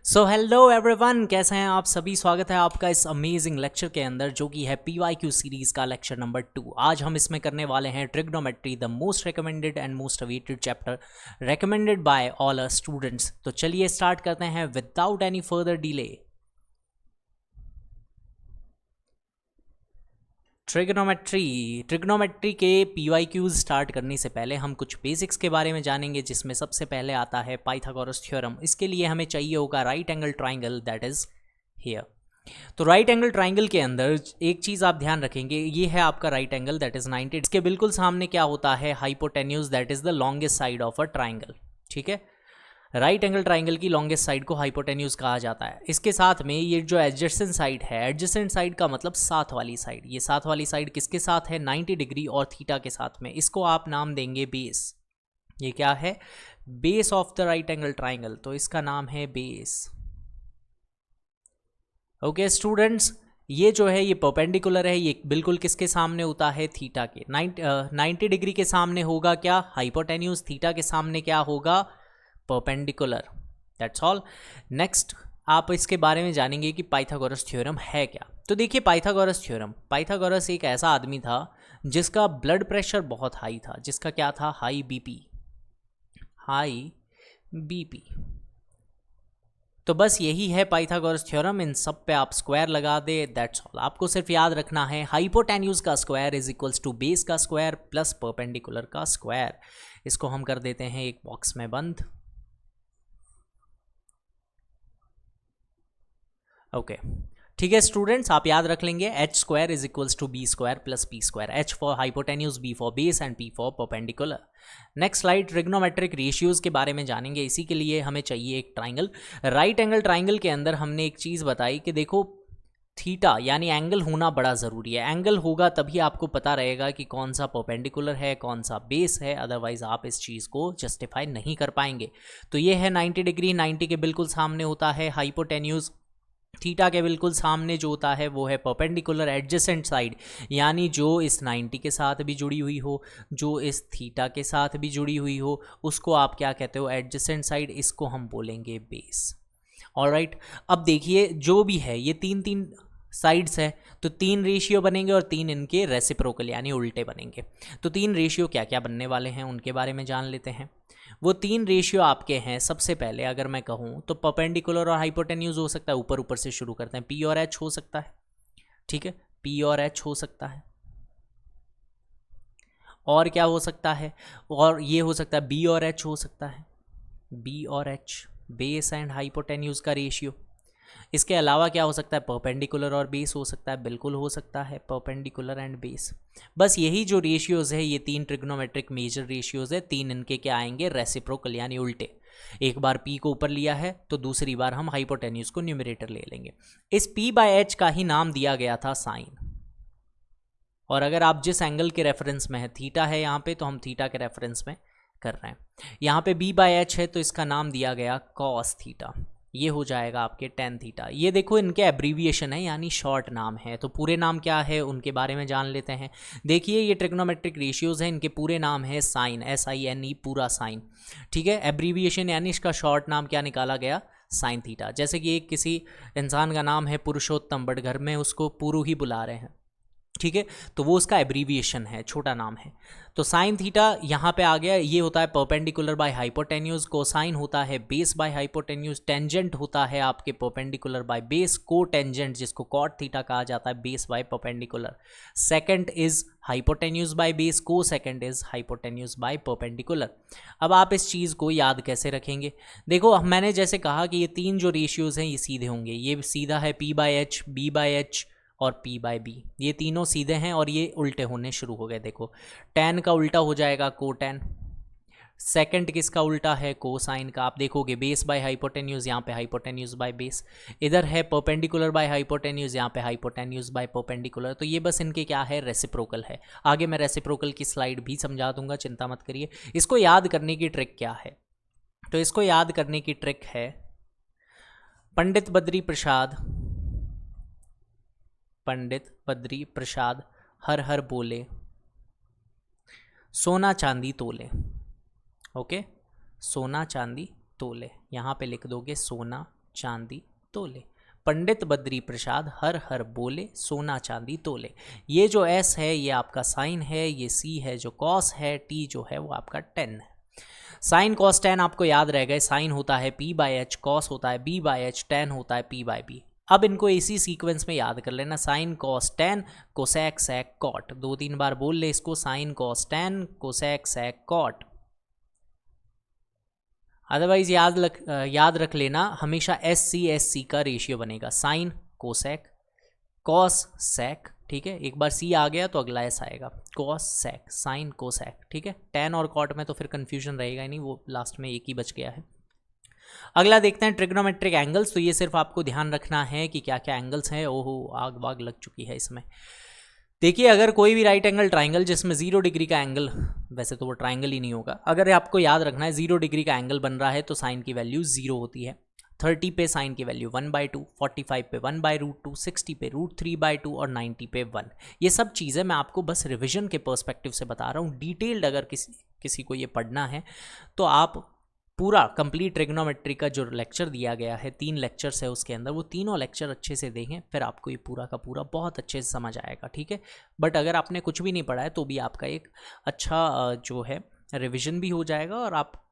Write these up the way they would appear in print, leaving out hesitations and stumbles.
So hello everyone, कैसे हैं आप सभी। स्वागत है आपका इस अमेजिंग लेक्चर के अंदर जो कि है PYQ सीरीज का लेक्चर नंबर 2। आज हम इसमें करने वाले हैं trigonometry, the most recommended and most awaited chapter recommended by all our students. तो चलिए स्टार्ट करते हैं without any further delay. Trigonometry के PYQs स्टार्ट करने से पहले हम कुछ बेसिक्स के बारे में जानेंगे, जिसमें सबसे पहले आता है पाइथागोरस थ्योरम। इसके लिए हमें चाहिए होगा right angle triangle, that is here. तो राइट एंगल ट्राइंगल के अंदर एक चीज़ आप ध्यान रखेंगे, ये है आपका राइट एंगल दैट इज 90। इसके बिल्कुल सामने क्या होता है, hypotenuse that is the longest side of a triangle. ठीक है, राइट एंगल ट्राइंगल की लॉन्गेस्ट साइड को हाइपोटेन्यूज कहा जाता है। इसके साथ में ये जो एडजेसेंट साइड है, एडजेसेंट साइड का मतलब साथ वाली साइड, ये साथ वाली साइड किसके साथ है, 90 डिग्री और थीटा के साथ में। इसको आप नाम देंगे बेस। ये क्या है, base of the right angle triangle, तो इसका नाम है बेस। ओके स्टूडेंट्स, ये जो है ये परपेंडिकुलर है, ये बिल्कुल किसके सामने होता है, थीटा के। 90 डिग्री के सामने होगा क्या, हाइपोटेन्यूज। थीटा के सामने क्या होगा, परपेंडिकुलर। That's all. नेक्स्ट आप इसके बारे में जानेंगे कि पाइथागोरस थ्योरम है क्या। तो देखिए पाइथागोरस थ्योरम, पाइथागोरस एक ऐसा आदमी था जिसका ब्लड प्रेशर बहुत हाई था, जिसका क्या था, हाई बीपी, हाई बीपी। तो बस यही है पाइथागोरस थ्योरम, इन सब पे आप स्क्वायर लगा दे, दैट्स ऑल। आपको सिर्फ याद रखना है हाइपोटेन्यूज का square is equals to base का स्क्वायर प्लस परपेंडिकुलर का स्क्वायर। इसको हम कर देते हैं एक बॉक्स में बंद। ओके ठीक है स्टूडेंट्स, आप याद रख लेंगे H square is equals to B square plus P square. H for hypotenuse, B for base and P for perpendicular. Next slide, trigonometric ratios के बारे में जानेंगे। इसी के लिए हमें चाहिए एक ट्राइंगल। राइट एंगल ट्राइंगल के अंदर हमने एक चीज़ बताई कि देखो थीटा यानी एंगल होना बड़ा ज़रूरी है। एंगल होगा तभी आपको पता रहेगा कि कौन सा परपेंडिकुलर है, कौन सा बेस है, अदरवाइज आप इस चीज़ को जस्टिफाई नहीं कर पाएंगे। तो ये है 90 डिग्री, 90 के बिल्कुल सामने होता है हाइपोटेन्यूज। थीटा के बिल्कुल सामने जो होता है वो है परपेंडिकुलर एडजेसेंट साइड, यानी जो इस 90 के साथ भी जुड़ी हुई हो, जो इस थीटा के साथ भी जुड़ी हुई हो, उसको आप क्या कहते हो, एडजेसेंट साइड। इसको हम बोलेंगे बेस। ऑलराइट, अब देखिए जो भी है ये तीन तीन साइड्स है, तो तीन रेशियो बनेंगे और तीन इनके रेसिप्रोकल यानी उल्टे बनेंगे। तो तीन रेशियो क्या क्या बनने वाले हैं उनके बारे में जान लेते हैं। वो तीन रेशियो आपके हैं, सबसे पहले अगर मैं कहूँ तो परपेंडिकुलर और हाइपोटेन्यूज हो सकता है, ऊपर ऊपर से शुरू करते हैं। पी और एच हो सकता है, ठीक है, पी और एच हो सकता है। और क्या हो सकता है, और ये हो सकता है बी और एच हो सकता है, बी और एच, बेस एंड हाइपोटेन्यूज का रेशियो। इसके अलावा क्या हो सकता है, परपेंडिकुलर और बेस हो सकता है, बिल्कुल हो सकता है परपेंडिकुलर एंड बेस। बस यही जो रेशियोज है, ये तीन ट्रिग्नोमेट्रिक मेजर रेशियोज है, तीन इनके क्या आएंगे, रेसिप्रोकल यानी उल्टे। एक बार p को ऊपर लिया है तो दूसरी बार हम हाइपोटेन्यूज को न्यूमरेटर ले लेंगे। इस p बाय h का ही नाम दिया गया था साइन। और अगर आप जिस एंगल के रेफरेंस में है, थीटा है यहाँ पे, तो हम थीटा के रेफरेंस में कर रहे हैं। यहाँ पे b बाय h है तो इसका नाम दिया गया कॉस थीटा। ये हो जाएगा आपके टेन थीटा। ये देखो इनके एब्रीविएशन है यानी शॉर्ट नाम है, तो पूरे नाम क्या है उनके बारे में जान लेते हैं। देखिए ये ट्रिग्नोमेट्रिक रेशियोज हैं, इनके पूरे नाम है साइन, SINE, पूरा साइन। ठीक है, एब्रीविएशन यानी इसका शॉर्ट नाम क्या निकाला गया, साइन थीटा। जैसे कि एक किसी इंसान का नाम है पुरुषोत्तम, बट घर में उसको पुरु ही बुला रहे हैं, ठीक है, तो वो उसका एब्रीविएशन है, छोटा नाम है। तो साइन थीटा यहाँ पे आ गया। ये होता है परपेंडिकुलर बाय हाइपोटेन्यूज, कोसाइन होता है बेस बाय हाइपोटेन्यूज, टेंजेंट होता है आपके परपेंडिकुलर बाय बेस, को टेंजेंट जिसको कॉट थीटा कहा जाता है, base by perpendicular. Secant is hypotenuse by base, को secant is hypotenuse by perpendicular. अब आप इस चीज़ को याद कैसे रखेंगे, देखो मैंने जैसे कहा कि ये तीन जो रेशियोज हैं ये सीधे होंगे। ये सीधा है p by H, b by H और p बाय बी, ये तीनों सीधे हैं और ये उल्टे होने शुरू हो गए। देखो tan का उल्टा हो जाएगा कोटैन, सेकंड किसका उल्टा है, कोसाइन का। आप देखोगे बेस बाय हाइपोटेन्यूज, यहाँ पे हाइपोटेन्यूज बाय बेस, इधर है परपेंडिकुलर बाय हाइपोटेन्यूज, यहाँ पे हाइपोटेन्यूज बाय परपेंडिकुलर। तो ये बस इनके क्या है, रेसिप्रोकल है। आगे मैं रेसिप्रोकल की स्लाइड भी समझा दूंगा, चिंता मत करिए। इसको याद करने की ट्रिक क्या है, तो इसको याद करने की ट्रिक है पंडित बद्री प्रसाद, पंडित बद्री प्रसाद हर हर बोले, सोना चांदी तोले। ओके, सोना चांदी तोले, यहाँ पे लिख दोगे सोना चांदी तोले। पंडित बद्री प्रसाद हर हर बोले, सोना चांदी तोले। ये जो एस है ये आपका साइन है, ये सी है जो कॉस है, टी जो है वो आपका टेन है। साइन कॉस टेन आपको याद रह गए, साइन होता है P बाई एच, कॉस होता है B बाई एच, टेन होता है P बाई बी। अब इनको इसी सीक्वेंस में याद कर लेना, sine cos tan cosec sec cot. 2-3 बार बोल ले इसको, sine cos tan cosec sec cot. Otherwise याद रख लेना हमेशा SC का रेशियो बनेगा, साइन कोसेक कॉस सेक, ठीक है। एक बार सी आ गया तो अगला एस आएगा, कॉस सेक, साइन कोसेक, ठीक है। टेन और कॉट में तो फिर कंफ्यूजन रहेगा ही नहीं, वो लास्ट में एक ही बच गया है। अगला देखते हैं ट्रिग्नोमेट्रिक एंगल्स। तो ये सिर्फ आपको ध्यान रखना है कि क्या क्या एंगल्स हैं। ओहो आग वाग लग चुकी है इसमें। देखिए अगर कोई भी राइट एंगल ट्राइंगल जिसमें 0 डिग्री का एंगल, वैसे तो वो ट्राइंगल ही नहीं होगा, अगर आपको याद रखना है 0 डिग्री का एंगल बन रहा है तो साइन की वैल्यू 0 होती है। 30 पे साइन की वैल्यू 1/2, 45 पे 1/√2, 60 पे √3/2 और 90 पे 1। ये सब चीज़ें मैं आपको बस रिविजन के पर्सपेक्टिव से बता रहा हूँ। डिटेल्ड अगर किसी को ये पढ़ना है तो आप पूरा कंप्लीट ट्रिग्नोमेट्री का जो लेक्चर दिया गया है, 3 लेक्चर्स है उसके अंदर, वो तीनों लेक्चर अच्छे से देखें, फिर आपको ये पूरा का पूरा बहुत अच्छे से समझ आएगा, ठीक है। बट अगर आपने कुछ भी नहीं पढ़ा है तो भी आपका एक अच्छा जो है रिविजन भी हो जाएगा और आप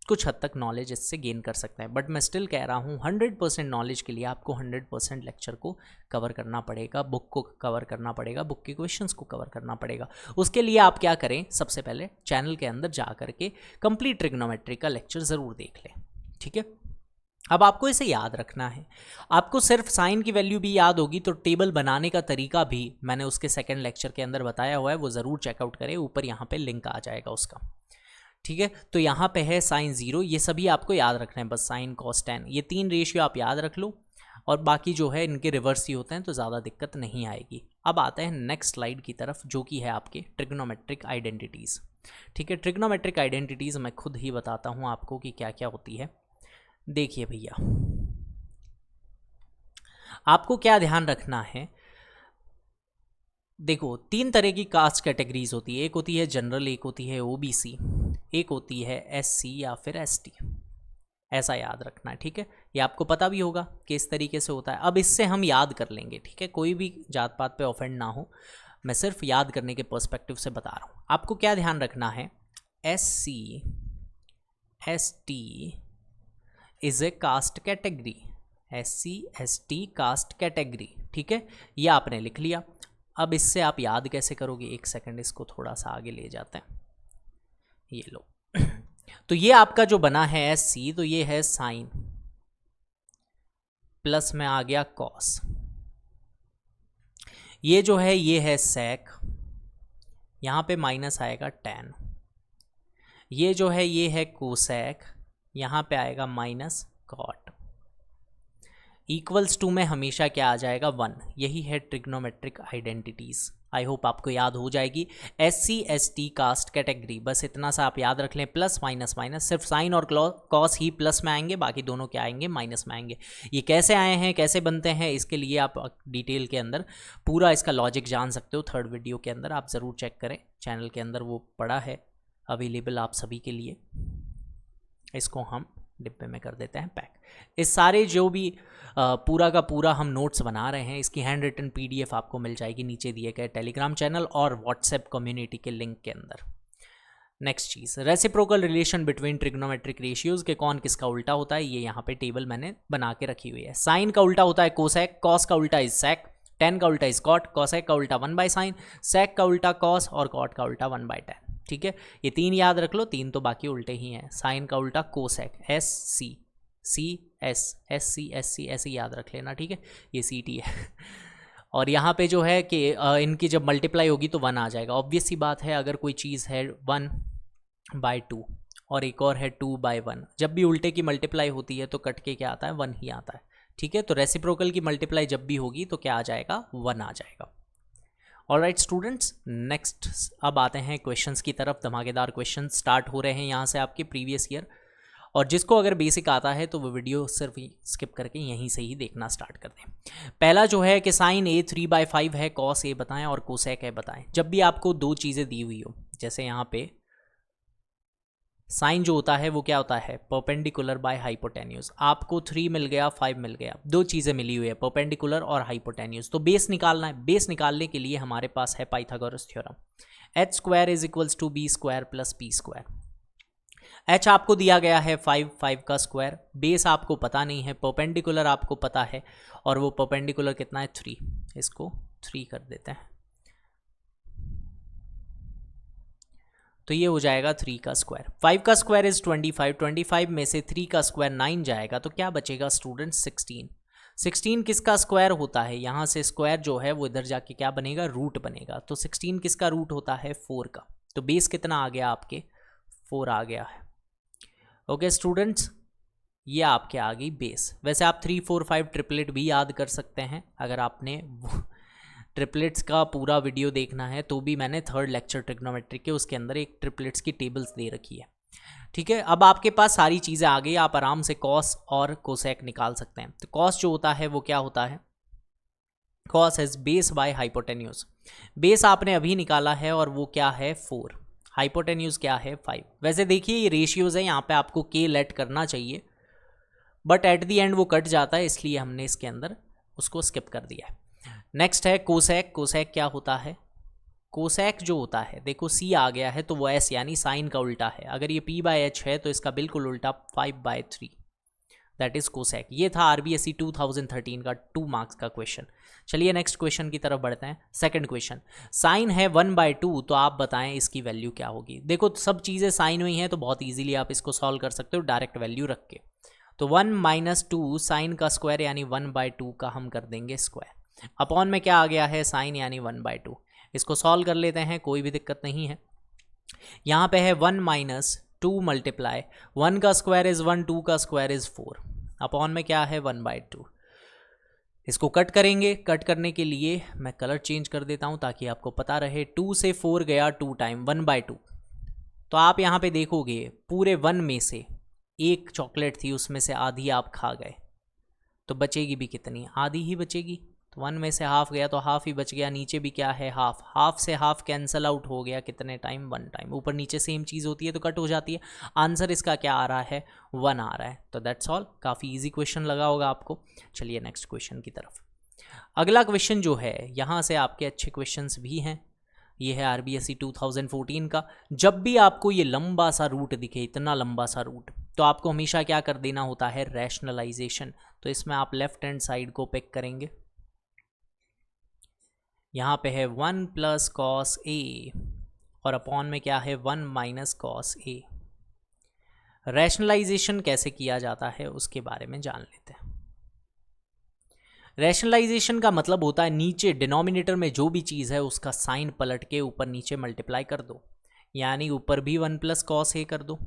कुछ हद तक नॉलेज इससे गेन कर सकते हैं। बट मैं स्टिल कह रहा हूँ 100% नॉलेज के लिए आपको 100% लेक्चर को कवर करना पड़ेगा, बुक को कवर करना पड़ेगा, बुक के क्वेश्चंस को कवर करना पड़ेगा। उसके लिए आप क्या करें, सबसे पहले चैनल के अंदर जा करके कंप्लीट ट्रिग्नोमेट्री का लेक्चर ज़रूर देख लें, ठीक है। अब आपको इसे याद रखना है, आपको सिर्फ साइन की वैल्यू भी याद होगी तो टेबल बनाने का तरीका भी मैंने उसके सेकेंड लेक्चर के अंदर बताया हुआ है, वो ज़रूर चेकआउट करें, ऊपर यहाँ पे लिंक आ जाएगा उसका, ठीक है। तो यहाँ पे है साइन 0, ये सभी आपको याद रखना है, बस साइन कॉस टेन, ये 3 रेशियो आप याद रख लो और बाकी जो है इनके रिवर्स ही होते हैं तो ज़्यादा दिक्कत नहीं आएगी। अब आते हैं नेक्स्ट स्लाइड की तरफ जो कि है आपके ट्रिग्नोमेट्रिक आइडेंटिटीज़, ठीक है। ट्रिग्नोमेट्रिक आइडेंटिटीज़ मैं खुद ही बताता हूँ आपको कि क्या क्या होती है। देखिए भैया आपको क्या ध्यान रखना है, देखो 3 तरह की कास्ट कैटेगरीज होती है, एक होती है जनरल, एक होती है OBC, एक होती है SC या फिर ST, ऐसा याद रखना है, ठीक है। ये आपको पता भी होगा कि इस तरीके से होता है। अब इससे हम याद कर लेंगे, ठीक है, कोई भी जात पात पे ऑफेंड ना हो, मैं सिर्फ याद करने के पर्सपेक्टिव से बता रहा हूँ। आपको क्या ध्यान रखना है, SC ST is a caste category, SC ST caste category, ठीक है, ये आपने लिख लिया। अब इससे आप याद कैसे करोगे, एक सेकंड इसको थोड़ा सा आगे ले जाते हैं, ये लो। तो ये आपका जो बना है SC, तो ये है साइन, प्लस में आ गया कॉस, ये जो है ये है सेक, यहाँ पे माइनस आएगा टेन, ये जो है ये है कोसेक, यहाँ पे आएगा माइनस कॉट, इक्वल्स टू में हमेशा क्या आ जाएगा 1। यही है ट्रिग्नोमेट्रिक आइडेंटिटीज़। आई होप आपको याद हो जाएगी। SC ST कास्ट कैटेगरी, बस इतना सा आप याद रख लें, प्लस माइनस माइनस, सिर्फ साइन और कॉस ही प्लस में आएंगे, बाकी दोनों क्या आएंगे, माइनस में आएंगे। ये कैसे आए हैं, कैसे बनते हैं, इसके लिए आप डिटेल के अंदर पूरा इसका लॉजिक जान सकते हो, 3rd वीडियो के अंदर आप ज़रूर चेक करें, चैनल के अंदर वो पड़ा है अवेलेबल आप सभी के लिए। इसको हम डिब्बे में कर देते हैं पैक। इस सारे जो भी पूरा का पूरा हम नोट्स बना रहे हैं, इसकी हैंड रिटन PDF आपको मिल जाएगी नीचे दिए गए टेलीग्राम चैनल और व्हाट्सएप कम्युनिटी के लिंक के अंदर। नेक्स्ट चीज़, reciprocal relation between trigonometric ratios के कौन किसका उल्टा होता है, ये यहाँ पे टेबल मैंने बना के रखी हुई है। साइन का उल्टा होता है कोसेक, कॉस का उल्टा इज सेक, टेन का उल्टा इज कॉट, कोसेक का उल्टा 1/sin, सेक का उल्टा कॉस और कॉट का उल्टा 1/tan, ठीक है। ये 3 याद रख लो, 3 तो बाकी उल्टे ही हैं। साइन का उल्टा cosec, SC CS, SC SC ऐसे याद रख लेना, ठीक है, ये CT है। और यहाँ पे जो है कि इनकी जब मल्टीप्लाई होगी तो 1 आ जाएगा। ऑब्वियस सी बात है, अगर कोई चीज़ है 1/2 और एक और है 2/1, जब भी उल्टे की मल्टीप्लाई होती है तो कट के क्या आता है, 1 ही आता है, ठीक है। तो रेसिप्रोकल की मल्टीप्लाई जब भी होगी तो क्या आ जाएगा, 1 आ जाएगा। ऑलराइट स्टूडेंट्स, नेक्स्ट अब आते हैं क्वेश्चंस की तरफ। धमाकेदार क्वेश्चन स्टार्ट हो रहे हैं यहाँ से आपके प्रीवियस ईयर, और जिसको अगर बेसिक आता है तो वो वीडियो सिर्फ स्किप करके यहीं से ही देखना स्टार्ट कर दें। पहला जो है कि साइन A 3/5 है, कॉस A बताएं और कोसेक A बताएं। जब भी आपको 2 चीज़ें दी हुई हो, जैसे यहाँ पे साइन जो होता है वो क्या होता है, परपेंडिकुलर बाय हाइपोटेन्यूज। आपको 3 मिल गया, 5 मिल गया, दो चीज़ें मिली हुई है, परपेंडिकुलर और हाइपोटेन्यूज। तो बेस निकालना है, बेस निकालने के लिए हमारे पास है Pythagoras theorem, H square is equals to B square plus P square. H आपको दिया गया है 5 का स्क्वायर, बेस आपको पता नहीं है, परपेंडिकुलर आपको पता है, और वो परपेंडिकुलर कितना है 3, इसको 3 कर देते हैं, तो ये हो जाएगा 3 का स्क्वायर। 5 का स्क्वायर इज 25, 25 में से 3 का स्क्वायर 9 जाएगा, तो क्या बचेगा स्टूडेंट 16। 16 किसका स्क्वायर होता है, यहाँ से स्क्वायर जो है वो इधर जाके क्या बनेगा, रूट बनेगा। तो 16 किसका रूट होता है, 4 का। तो बेस कितना आ गया आपके, 4 आ गया है। ओके स्टूडेंट्स, ये आपके आ गई बेस। वैसे आप 3, 4, 5 ट्रिपलेट भी याद कर सकते हैं, अगर आपने ट्रिपलेट्स का पूरा वीडियो देखना है तो भी मैंने 3rd लेक्चर ट्रिग्नोमेट्री के, उसके अंदर एक ट्रिपलेट्स की टेबल्स दे रखी है। ठीक है, अब आपके पास सारी चीज़ें आ गई, आप आराम से कॉस और कोसेक निकाल सकते हैं। तो कॉस जो होता है वो क्या होता है, cos is base by hypotenuse. Base आपने अभी निकाला है और वो क्या है 4, हाइपोटेन्यूज क्या है 5। वैसे देखिए ये रेशियोज है, यहाँ पे आपको के लेट करना चाहिए, बट एट दी एंड वो कट जाता है, इसलिए हमने इसके अंदर उसको स्किप कर दिया है। नेक्स्ट है कोसेक। कोसेक क्या होता है, कोसेक जो होता है, देखो सी आ गया है तो वो एस यानी साइन का उल्टा है। अगर ये पी बाय एच है तो इसका बिल्कुल उल्टा 5/3, दैट इज कोसेक। ये था आरबीएसई 2013 का 2 मार्क्स का क्वेश्चन। चलिए नेक्स्ट क्वेश्चन की तरफ बढ़ते हैं। सेकंड क्वेश्चन, साइन है 1/2, तो आप बताएं इसकी वैल्यू क्या होगी। देखो सब चीज़ें साइन हुई हैं तो बहुत ईजिली आप इसको सॉल्व कर सकते हो डायरेक्ट वैल्यू रख के। तो 1 - 2 साइन का स्क्वायर यानी 1/2 का हम कर देंगे स्क्वायर, अपॉन में क्या आ गया है साइन यानी 1/2। इसको सॉल्व कर लेते हैं, कोई भी दिक्कत नहीं है। यहाँ पे है 1 - 2 मल्टीप्लाई 1 का स्क्वायर इज 1, 2 का स्क्वायर इज 4, अपॉन में क्या है 1/2। इसको कट करेंगे, कट करने के लिए मैं कलर चेंज कर देता हूँ ताकि आपको पता रहे। 2 से 4 गया 2 टाइम 1/2, तो आप यहाँ पे देखोगे पूरे 1 में से एक चॉकलेट थी, उसमें से आधी आप खा गए, तो बचेगी भी कितनी, आधी ही बचेगी। तो 1 में से हाफ गया तो हाफ ही बच गया, नीचे भी क्या है हाफ, हाफ से हाफ कैंसल आउट हो गया, कितने टाइम 1 टाइम। ऊपर नीचे सेम चीज़ होती है तो कट हो जाती है। आंसर इसका क्या आ रहा है 1 आ रहा है। तो दैट्स ऑल, काफ़ी इजी क्वेश्चन लगा होगा आपको। चलिए नेक्स्ट क्वेश्चन की तरफ। अगला क्वेश्चन जो है, यहाँ से आपके अच्छे क्वेश्चंस भी हैं। ये है आरबीएसई 2014 का। जब भी आपको ये लंबा सा रूट दिखे, इतना लंबा सा रूट, तो आपको हमेशा क्या कर देना होता है, रैशनलाइजेशन। तो इसमें आप लेफ्ट हैंड साइड को पिक करेंगे। यहाँ पे है 1 + cos a और अपॉन में क्या है 1 - cos a। रैशनलाइजेशन कैसे किया जाता है उसके बारे में जान लेते हैं। रैशनलाइजेशन का मतलब होता है नीचे डिनोमिनेटर में जो भी चीज़ है उसका साइन पलट के ऊपर नीचे मल्टीप्लाई कर दो, यानी ऊपर भी 1 + cos a कर दो,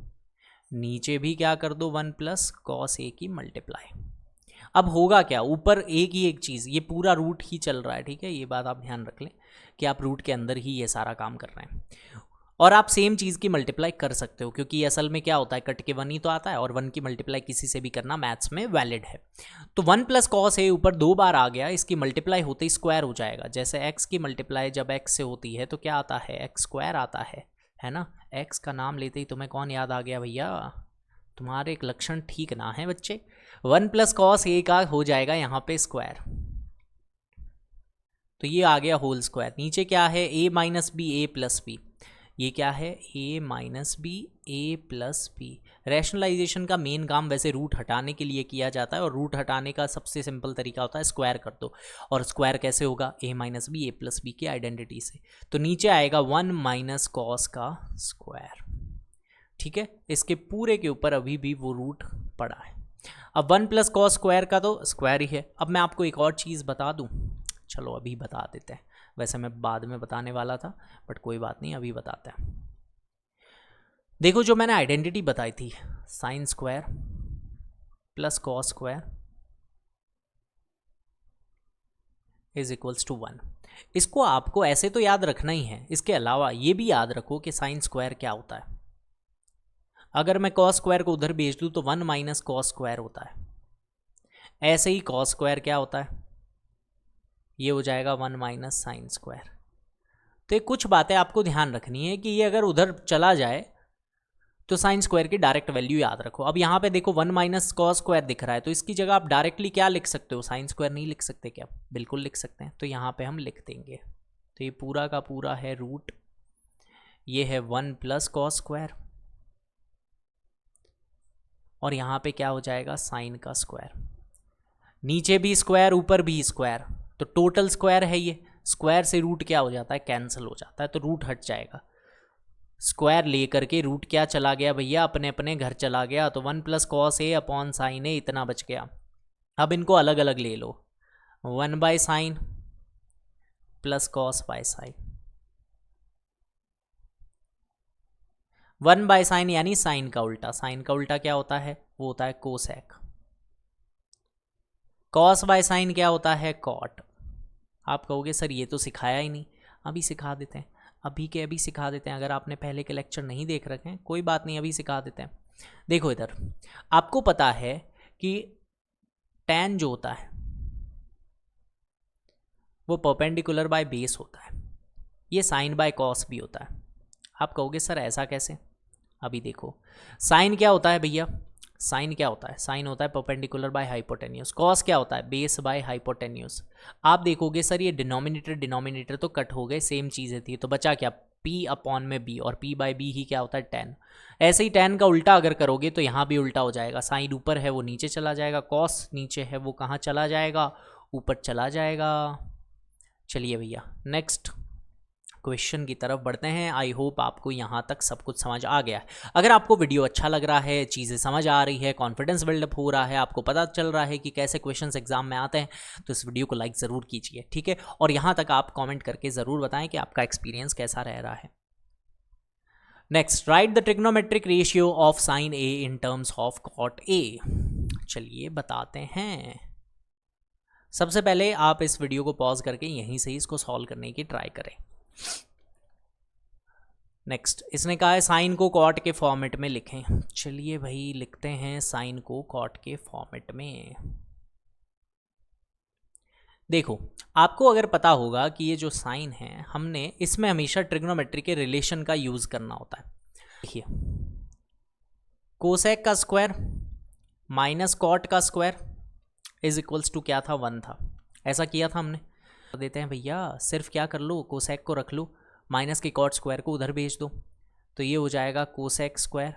नीचे भी क्या कर दो 1 + cos a की मल्टीप्लाई। अब होगा क्या, ऊपर एक ही एक चीज़, ये पूरा रूट ही चल रहा है, ठीक है, ये बात आप ध्यान रख लें कि आप रूट के अंदर ही ये सारा काम कर रहे हैं। और आप सेम चीज़ की मल्टीप्लाई कर सकते हो, क्योंकि असल में क्या होता है, कट के 1 ही तो आता है, और 1 की मल्टीप्लाई किसी से भी करना मैथ्स में वैलिड है। तो 1 + cos a ऊपर 2 बार आ गया, इसकी मल्टीप्लाई होते ही स्क्वायर हो जाएगा। जैसे x की मल्टीप्लाई जब x से होती है तो क्या आता है, x² आता है ना। x का नाम लेते ही तुम्हें कौन याद आ गया भैया, तुम्हारे एक लक्षण ठीक ना है बच्चे। 1 + cos a का हो जाएगा यहाँ पे स्क्वायर, तो ये आ गया होल स्क्वायर। नीचे क्या है a - b a + b, ये क्या है a - b a + b। Rationalisation का मेन काम वैसे रूट हटाने के लिए किया जाता है, और रूट हटाने का सबसे सिंपल तरीका होता है स्क्वायर कर दो। और स्क्वायर कैसे होगा, a - b a + b की आइडेंटिटी से। तो नीचे आएगा 1 - cos का स्क्वायर, ठीक है। इसके पूरे के ऊपर अभी भी वो रूट पड़ा है। अब 1 + cos स्क्वायर का तो स्क्वायर ही है। अब मैं आपको एक और चीज़ बता दूं, चलो अभी बता देते हैं, वैसे मैं बाद में बताने वाला था बट कोई बात नहीं, अभी बताते हैं। देखो जो मैंने आइडेंटिटी बताई थी, sine square + cos square is equals to 1। इसको आपको ऐसे तो याद रखना ही है, इसके अलावा ये भी याद रखो कि साइन स्क्वायर क्या होता है। अगर मैं cos स्क्वायर को उधर भेज दूँ तो 1 - cos स्क्वायर होता है। ऐसे ही cos स्क्वायर क्या होता है, ये हो जाएगा 1 - sin स्क्वायर। तो ये कुछ बातें आपको ध्यान रखनी है कि ये अगर उधर चला जाए तो साइन स्क्वायर की डायरेक्ट वैल्यू याद रखो। अब यहाँ पे देखो 1 माइनस कॉस स्क्वायर दिख रहा है, तो इसकी जगह आप डायरेक्टली क्या लिख सकते हो, साइन स्क्वायर नहीं लिख सकते क्या? बिल्कुल लिख सकते हैं। तो यहाँ पे हम लिख देंगे, तो ये पूरा का पूरा है रूट, ये है 1 प्लस कॉस स्क्वायर, और यहाँ पे क्या हो जाएगा, साइन का स्क्वायर। नीचे भी स्क्वायर ऊपर भी स्क्वायर, तो टोटल स्क्वायर है ये। स्क्वायर से रूट क्या हो जाता है, कैंसिल हो जाता है, तो रूट हट जाएगा। स्क्वायर लेकर के रूट क्या चला गया भैया, अपने अपने घर चला गया। तो 1 plus cos A upon sine ए, इतना बच गया। अब इनको अलग अलग ले लो, 1 by sine plus cos by sine. 1 by sine यानी साइन का उल्टा, साइन का उल्टा क्या होता है, वो होता है कोसेक। कॉस बाय साइन क्या होता है, कॉट। आप कहोगे सर ये तो सिखाया ही नहीं, अभी सिखा देते हैं, अभी के अभी सिखा देते हैं। अगर आपने पहले के लेक्चर नहीं देख रखे हैं कोई बात नहीं, अभी सिखा देते हैं। देखो इधर आपको पता है कि tan जो होता है वो परपेंडिकुलर बाय बेस होता है, ये साइन बाय कॉस भी होता है। आप कहोगे सर ऐसा कैसे, अभी देखो साइन क्या होता है भैया, साइन क्या होता है, साइन होता है परपेंडिकुलर बाय हाइपोटेन्यूज। कॉस क्या होता है, बेस बाय हाइपोटेन्यूज। आप देखोगे सर ये डिनोमिनेटर डिनोमिनेटर तो कट हो गए, सेम चीज़ें थी, तो बचा क्या, p अपॉन में b, और p बाय b ही क्या होता है, tan। ऐसे ही tan का उल्टा अगर करोगे तो यहाँ भी उल्टा हो जाएगा, साइन ऊपर है वो नीचे चला जाएगा, कॉस नीचे है वो कहाँ चला जाएगा, ऊपर चला जाएगा। चलिए भैया नेक्स्ट क्वेश्चन की तरफ बढ़ते हैं। आई होप आपको यहाँ तक सब कुछ समझ आ गया है। अगर आपको वीडियो अच्छा लग रहा है, चीज़ें समझ आ रही है, कॉन्फिडेंस बिल्डअप हो रहा है, आपको पता चल रहा है कि कैसे क्वेश्चंस एग्जाम में आते हैं, तो इस वीडियो को लाइक ज़रूर कीजिए, ठीक है। और यहाँ तक आप कमेंट करके ज़रूर बताएं कि आपका एक्सपीरियंस कैसा रह रहा है। Next, right the trigonometric ratio of sine A in terms of cot A. चलिए बताते हैं। सबसे पहले आप इस वीडियो को पॉज करके यहीं से ही इसको सॉल्व करने की ट्राई करें। नेक्स्ट, इसने कहा है साइन को कॉट के फॉर्मेट में लिखें। चलिए भाई लिखते हैं साइन को कॉट के फॉर्मेट में। देखो आपको अगर पता होगा कि ये जो साइन है, हमने इसमें हमेशा ट्रिग्नोमेट्री के रिलेशन का यूज करना होता है। देखिए कोसेक का स्क्वायर माइनस कॉट का स्क्वायर इज इक्वल्स टू क्या था, 1 था। ऐसा किया था हमने। तो देते हैं भैया, सिर्फ क्या कर लो, कोसेक को रख लो, माइनस के कॉट स्क्वायर को उधर भेज दो, तो ये हो जाएगा cosec square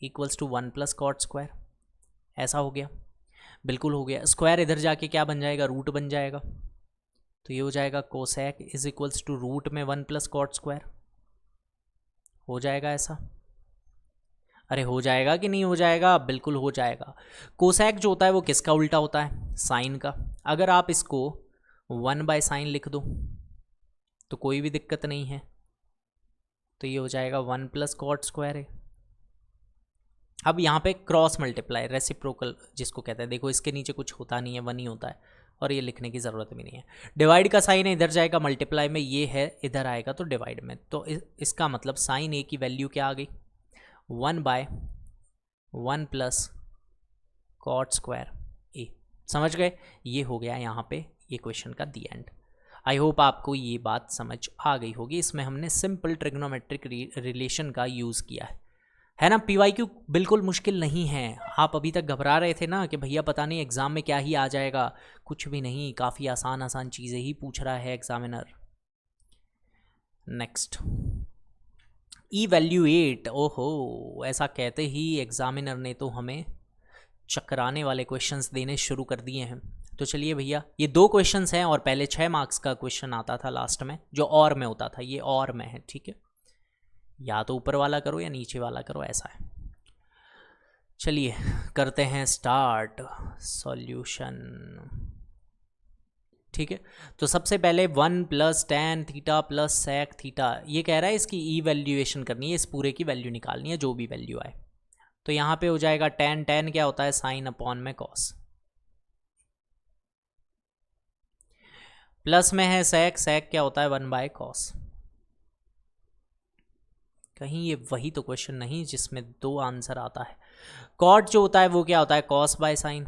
equals to 1 plus cot square. ऐसा हो गया, बिल्कुल हो गया। स्क्वायर इधर जाके क्या बन जाएगा, रूट बन जाएगा, तो ये हो जाएगा cosec is equals to root में 1 प्लस कॉट स्क्वायर। हो जाएगा ऐसा, अरे हो जाएगा कि नहीं हो जाएगा, बिल्कुल हो जाएगा। कोसेक जो होता है वो किसका उल्टा होता है, साइन का। अगर आप इसको 1 बाय साइन लिख दो तो कोई भी दिक्कत नहीं है, तो ये हो जाएगा 1 प्लस कॉट स्क्वायर है। अब यहाँ पे क्रॉस मल्टीप्लाई रेसिप्रोकल जिसको कहते हैं, देखो इसके नीचे कुछ होता नहीं है, 1 ही होता है, और ये लिखने की ज़रूरत भी नहीं है। डिवाइड का साइन है, इधर जाएगा मल्टीप्लाई में, ये है इधर आएगा तो डिवाइड में। तो इसका मतलब साइन ए की वैल्यू क्या आ गई, 1 बाय 1 प्लस कॉट स्क्वायर ए। समझ गए, ये हो गया यहाँ पे ये क्वेश्चन का दी एंड। आई होप आपको ये बात समझ आ गई होगी। इसमें हमने सिंपल ट्रिग्नोमेट्रिक रिलेशन का यूज़ किया है ना। PYQ बिल्कुल मुश्किल नहीं है। आप अभी तक घबरा रहे थे ना कि भैया पता नहीं एग्ज़ाम में क्या ही आ जाएगा, कुछ भी नहीं, काफ़ी आसान आसान चीज़ें ही पूछ रहा है एग्जामिनर। Next, evaluate. ओहो, ऐसा कहते ही एग्जामिनर ने तो हमें चकराने वाले क्वेश्चंस देने शुरू कर दिए हैं। तो चलिए भैया, ये 2 क्वेश्चंस हैं और पहले 6 मार्क्स का क्वेश्चन आता था लास्ट में, जो और में होता था, ये और में है, ठीक है। या तो ऊपर वाला करो या नीचे वाला करो, ऐसा है। चलिए करते हैं स्टार्ट सॉल्यूशन, ठीक है। तो सबसे पहले 1 plus tan theta plus sec theta, ये कह रहा है इसकी इवैल्यूएशन करनी है, इस पूरे की वैल्यू निकालनी है, जो भी वैल्यू आए। तो यहाँ पे हो जाएगा tan क्या होता है, साइन अपॉन में कॉस, प्लस में है sec क्या होता है, 1 बाय कॉस। कहीं ये वही तो क्वेश्चन नहीं जिसमें 2 आंसर आता है। कॉट जो होता है वो क्या होता है, कॉस बाय साइन।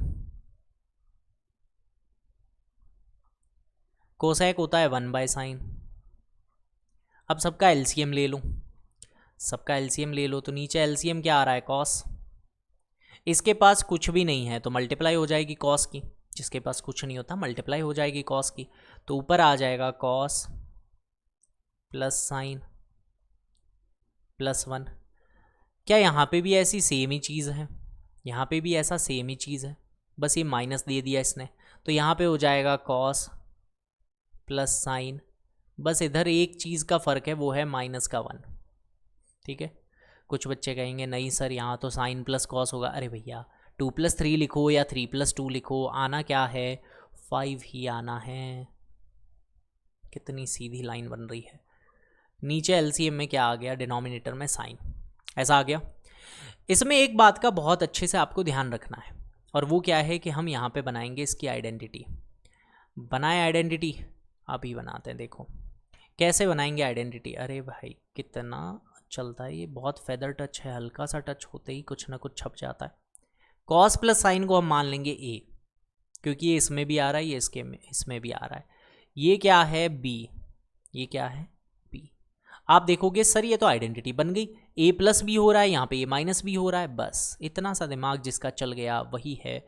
कोसेक होता है 1 बाय साइन। अब सबका एलसीएम ले लूं, सबका एलसीएम ले लो, तो नीचे एलसीएम क्या आ रहा है, कॉस। इसके पास कुछ भी नहीं है तो मल्टीप्लाई हो जाएगी कॉस की, जिसके पास कुछ नहीं होता मल्टीप्लाई हो जाएगी कॉस की। तो ऊपर आ जाएगा कॉस प्लस साइन प्लस 1। क्या यहाँ पे भी ऐसी सेम ही चीज़ है, यहाँ पे भी ऐसा सेम ही चीज़ है, बस ये माइनस दे दिया इसने। तो यहाँ पे हो जाएगा कॉस प्लस साइन, बस इधर एक चीज़ का फ़र्क है, वो है -1। ठीक है। कुछ बच्चे कहेंगे नहीं सर यहाँ तो साइन प्लस कॉस होगा। अरे भैया 2+3 लिखो या 3+2 लिखो, आना क्या है, 5 ही आना है। कितनी सीधी लाइन बन रही है। नीचे एलसीएम में क्या आ गया, डिनोमिनेटर में साइन, ऐसा आ गया। इसमें एक बात का बहुत अच्छे से आपको ध्यान रखना है, और वो क्या है कि हम यहाँ पे बनाएंगे इसकी आइडेंटिटी। बनाए आइडेंटिटी, अभी बनाते हैं, देखो कैसे बनाएंगे आइडेंटिटी। अरे भाई कितना चलता है ये, बहुत फेदर टच है, हल्का सा टच होते ही कुछ ना कुछ छप जाता है। कॉस प्लस साइन को हम मान लेंगे ए, क्योंकि ये इसमें भी आ रहा है, ये इसमें भी आ रहा है। ये क्या है, बी, ये क्या है, बी। आप देखोगे सर ये तो आइडेंटिटी बन गई, ए प्लस बी हो रहा है, यहाँ पे ए माइनस बी हो रहा है। बस इतना सा दिमाग जिसका चल गया वही है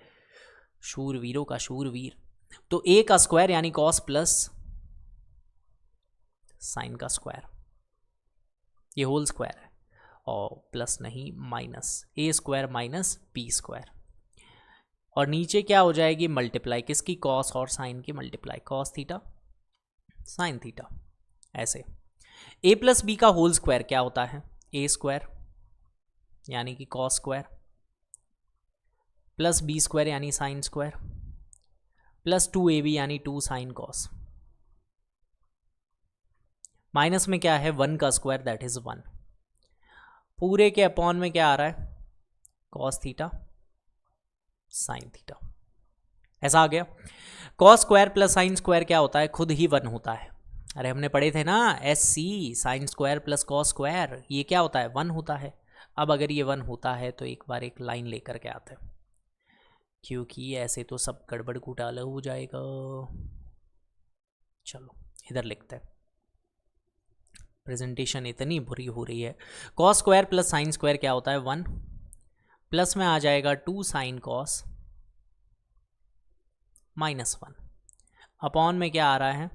शूरवीरों का शूरवीर। तो ए का स्क्वायर यानी कॉस प्लस साइन का स्क्वायर, ये होल स्क्वायर है, और प्लस नहीं माइनस ए स्क्वायर माइनस बी स्क्वायर। और नीचे क्या हो जाएगी, मल्टीप्लाई किसकी, कॉस और साइन की multiply, cos theta sine theta. ऐसे ए प्लस बी का होल स्क्वायर क्या होता है, ए स्क्वायर यानी कि cos square plus B square यानी साइन स्क्वायर प्लस 2ab यानी 2 साइन कॉस। माइनस में क्या है, 1 का स्क्वायर दैट इज 1। पूरे के अपॉन में क्या आ रहा है, कॉस थीटा साइन थीटा, ऐसा आ गया। Cos square plus sine square क्या होता है, खुद ही 1 होता है। अरे हमने पढ़े थे ना SC sign square plus cos square, ये क्या होता है, 1 होता है। अब अगर ये 1 होता है तो एक बार एक लाइन लेकर के आते हैं, क्योंकि ऐसे तो सब गड़बड़ घोटाला हो जाएगा। चलो इधर लिखते हैं, प्रेजेंटेशन इतनी बुरी हो रही है। Cos square plus sine square क्या होता है, 1, प्लस में आ जाएगा 2 साइन कॉस -1, अपॉन में क्या आ रहा है,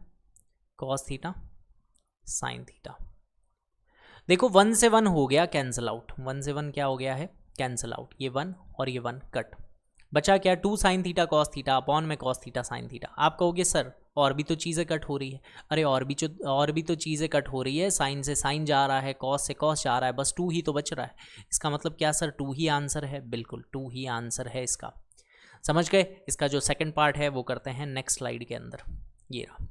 कॉस थीटा साइन थीटा। देखो 1 से 1 हो गया कैंसिल आउट, 1 से 1 क्या हो गया है, कैंसिल आउट, ये 1 और ये 1 कट, बचा क्या, 2 sign theta cos theta upon में कॉस थीटा साइन थीटा। आप कहोगे सर और भी तो चीज़ें कट हो रही है। अरे और भी तो चीज़ें कट हो रही है, साइन से साइन जा रहा है, कॉस से कॉस जा रहा है, बस 2 ही तो बच रहा है। इसका मतलब क्या सर, 2 ही आंसर है, बिल्कुल 2 ही आंसर है इसका। समझ गए। इसका जो सेकंड पार्ट है वो करते हैं नेक्स्ट स्लाइड के अंदर। ये रहा,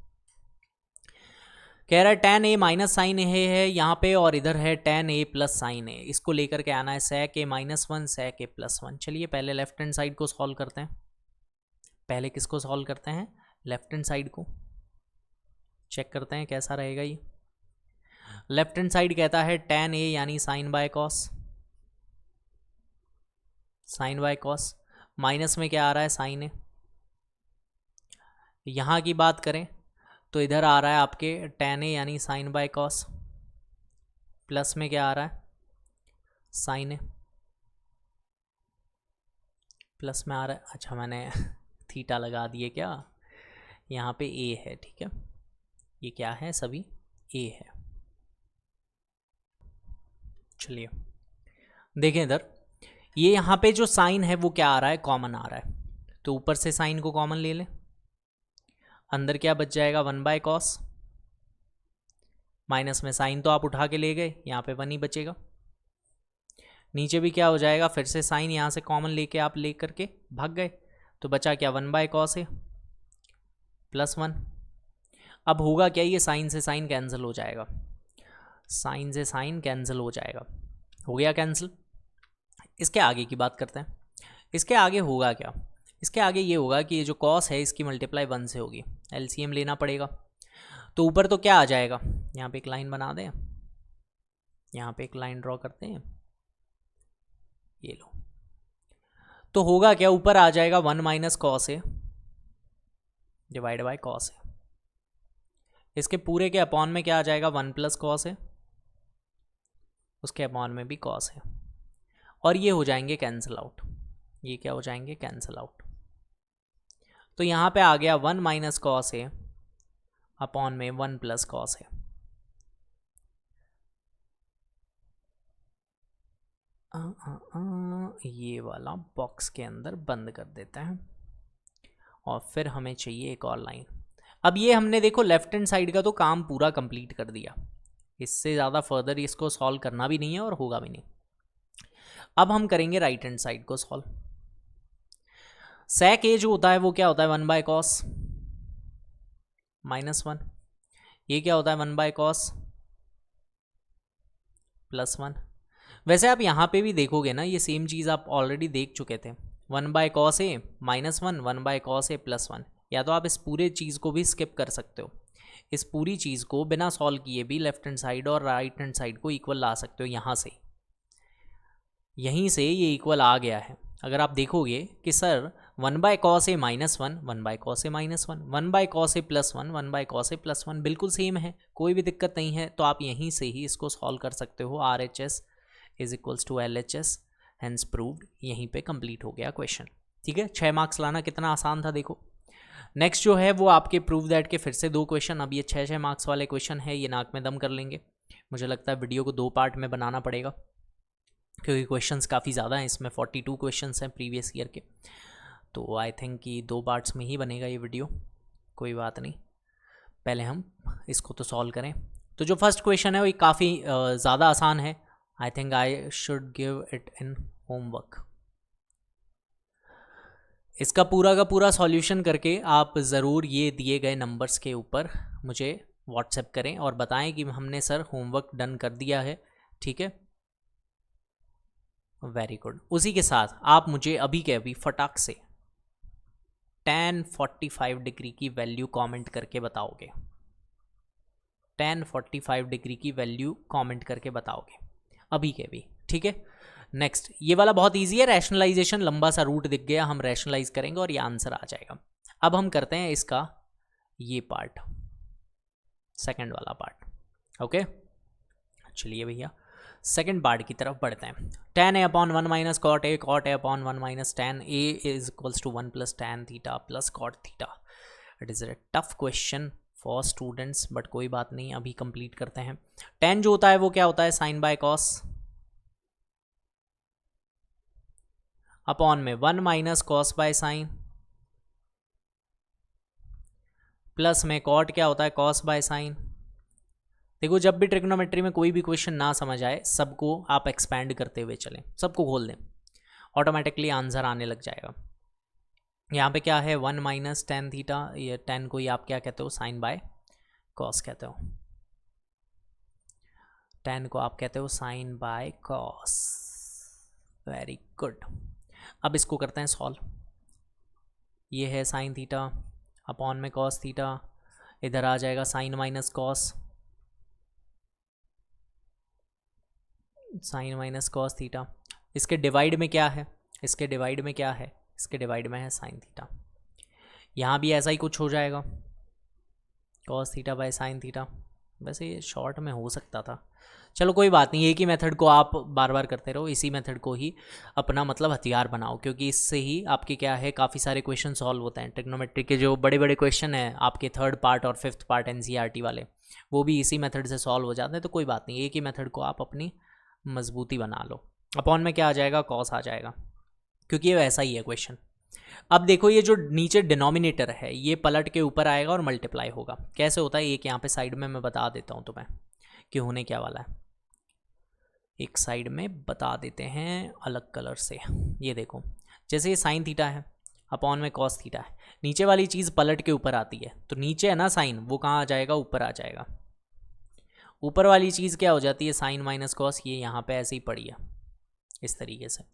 कह रहा है tan a माइनस साइन ए है यहाँ पे, और इधर है tan a प्लस साइन ए। इसको लेकर के आना है sec a -1 sec a +1। चलिए पहले लेफ्ट हैंड साइड को सॉल्व करते हैं। पहले किसको सॉल्व करते हैं, लेफ्ट हैंड साइड को। चेक करते हैं कैसा रहेगा ये। लेफ्ट हैंड साइड कहता है tan a यानी sine by cos, sine by cos, minus में क्या आ रहा है, साइन ए। यहाँ की बात करें तो इधर आ रहा है आपके tan a यानी साइन बाय कॉस, प्लस में क्या आ रहा है, साइन ए, प्लस में आ रहा है, अच्छा मैंने थीटा लगा दिए क्या, यहाँ पे a है, ठीक है, ये क्या है, सभी a है। चलिए देखें इधर, ये यहाँ पे जो साइन है वो क्या आ रहा है, कॉमन आ रहा है, तो ऊपर से साइन को कॉमन ले लें, अंदर क्या बच जाएगा, 1 बाय कॉस, माइनस में साइन तो आप उठा के ले गए, यहाँ पे 1 ही बचेगा। नीचे भी क्या हो जाएगा, फिर से साइन यहाँ से कॉमन लेके आप ले करके भाग गए, तो बचा क्या, 1 बाय कॉस है +1। अब होगा क्या, ये साइन से साइन कैंसिल हो जाएगा, साइन से साइन कैंसिल हो जाएगा, हो गया कैंसिल। इसके आगे की बात करते हैं। इसके आगे होगा क्या, इसके आगे ये होगा कि ये जो कॉस है इसकी मल्टीप्लाई 1 से होगी, एलसीएम लेना पड़ेगा। तो ऊपर तो क्या आ जाएगा, यहाँ पे एक लाइन बना दें, यहाँ पे एक लाइन ड्रॉ करते हैं, ये लो। तो होगा क्या, ऊपर आ जाएगा 1 minus cos A divide by cos A. इसके पूरे के अपॉन में क्या आ जाएगा, 1 प्लस कॉस ए उसके अपॉन में भी कॉस है, और ये हो जाएंगे कैंसिल आउट, ये क्या हो जाएंगे, कैंसिल आउट। तो यहाँ पे आ गया 1 माइनस कॉस है अपॉन में 1 प्लस कॉस है। ये वाला बॉक्स के अंदर बंद कर देते हैं, और फिर हमें चाहिए एक और लाइन। अब ये हमने देखो लेफ्ट हैंड साइड का तो काम पूरा कंप्लीट कर दिया, इससे ज़्यादा फर्दर इसको सॉल्व करना भी नहीं है और होगा भी नहीं। अब हम करेंगे राइट हैंड साइड को सॉल्व। सेक ए जो होता है वो क्या होता है, 1 बाय कॉस -1। ये क्या होता है, 1 बाय कॉस +1। वैसे आप यहाँ पे भी देखोगे ना, ये सेम चीज़ आप ऑलरेडी देख चुके थे, 1 by cos A -1, 1 by cos A +1। या तो आप इस पूरे चीज़ को भी स्किप कर सकते हो, इस पूरी चीज़ को बिना सॉल्व किए भी लेफ्ट हैंड साइड और राइट हैंड साइड को इक्वल ला सकते हो। यहाँ से, यहीं से ये इक्वल आ गया है। अगर आप देखोगे कि sir 1 by cos A -1, 1 by cos A -1, 1 by cos A +1, 1 by cos A +1 बिल्कुल सेम है, कोई भी दिक्कत नहीं है। तो आप यहीं से ही इसको सॉल्व कर सकते हो। RHS is equals to LHS, hence proved. यहीं पे कंप्लीट हो गया क्वेश्चन। ठीक है, 6 मार्क्स लाना कितना आसान था देखो। नेक्स्ट जो है वो आपके प्रूव दैट के फिर से 2 क्वेश्चन। अब ये 6 मार्क्स वाले क्वेश्चन है, ये नाक में दम कर लेंगे। मुझे लगता है वीडियो को 2 पार्ट में बनाना पड़ेगा, क्योंकि क्वेश्चंस काफ़ी ज़्यादा हैं इसमें, 42 क्वेश्चंस हैं प्रीवियस ईयर के। तो आई थिंक कि 2 पार्ट्स में ही बनेगा ये वीडियो, कोई बात नहीं। पहले हम इसको तो सॉल्व करें। तो जो फर्स्ट क्वेश्चन है वो काफ़ी ज़्यादा आसान है। I think I should give it in homework. इसका पूरा का पूरा सॉल्यूशन करके आप ज़रूर ये दिए गए नंबर्स के ऊपर मुझे व्हाट्सएप करें और बताएं कि हमने सर होमवर्क डन कर दिया है। ठीक है, वेरी गुड। उसी के साथ आप मुझे अभी के अभी फटाक से tan 45 डिग्री की वैल्यू कमेंट करके बताओगे, tan 45 डिग्री की वैल्यू कमेंट करके बताओगे अभी के अभी। ठीक है, नेक्स्ट ये वाला बहुत इजी है, रैशनलाइजेशन। लंबा सा रूट दिख गया, हम रैशनलाइज करेंगे और ये आंसर आ जाएगा। अब हम करते हैं इसका ये पार्ट, सेकंड वाला पार्ट। ओके, चलिए भैया सेकंड पार्ट की तरफ बढ़ते हैं। tan a upon 1 minus cot A, cot A upon 1 minus tan a is equals to 1 plus tan theta plus cot theta. It is a tough question for students, but कोई बात नहीं, अभी complete करते हैं। tan जो होता है वो क्या होता है, साइन बाय कॉस अपॉन में 1 minus cos by sine, plus में कॉट क्या होता है, कॉस बाय साइन। देखो जब भी ट्रिग्नोमेट्री में कोई भी क्वेश्चन ना समझ आए, सबको आप एक्सपैंड करते हुए चलें, सबको खोल दें, ऑटोमेटिकली आंसर आने लग जाएगा। यहाँ पे क्या है, 1 माइनस tan थीटा, ये tan को ही आप क्या कहते हो, साइन बाय कॉस कहते हो। tan को आप कहते हो sine by cos, very good. अब इसको करते हैं सॉल्व। ये है साइन थीटा अपॉन में कॉस थीटा, इधर आ जाएगा sine minus cos, sine minus cos theta. इसके डिवाइड में क्या है, इसके डिवाइड में क्या है, इसके डिवाइड में है साइन थीटा। यहाँ भी ऐसा ही कुछ हो जाएगा, cos theta by sine theta. वैसे ये शॉर्ट में हो सकता था, चलो कोई बात नहीं। एक ही मेथड को आप बार बार करते रहो, इसी मेथड को ही अपना मतलब हथियार बनाओ, क्योंकि इससे ही आपके क्या है, काफ़ी सारे क्वेश्चन सॉल्व होते हैं। ट्रिग्नोमेट्री के जो बड़े बड़े क्वेश्चन हैं आपके 3rd पार्ट और 5th पार्ट NCERT वाले, वो भी इसी मेथड से सॉल्व हो जाते हैं। तो कोई बात नहीं, एक ही मेथड को आप अपनी मजबूती बना लो। अपॉन में क्या आ जाएगा, कॉस आ जाएगा, क्योंकि ये वैसा ही है क्वेश्चन। अब देखो ये जो नीचे डिनोमिनेटर है ये पलट के ऊपर आएगा और मल्टीप्लाई होगा। कैसे होता है, एक यहाँ पे साइड में मैं बता देता हूँ तुम्हें कि होने क्या वाला है। एक साइड में बता देते हैं अलग कलर से। ये देखो, जैसे ये साइन थीटा है अपॉन में कॉस थीटा है, नीचे वाली चीज़ पलट के ऊपर आती है, तो नीचे है ना साइन, वो कहाँ आ जाएगा, ऊपर आ जाएगा। ऊपर वाली चीज़ क्या हो जाती है, साइन माइनस कॉस, ये यहाँ पे ऐसे ही पड़ी है इस तरीके से।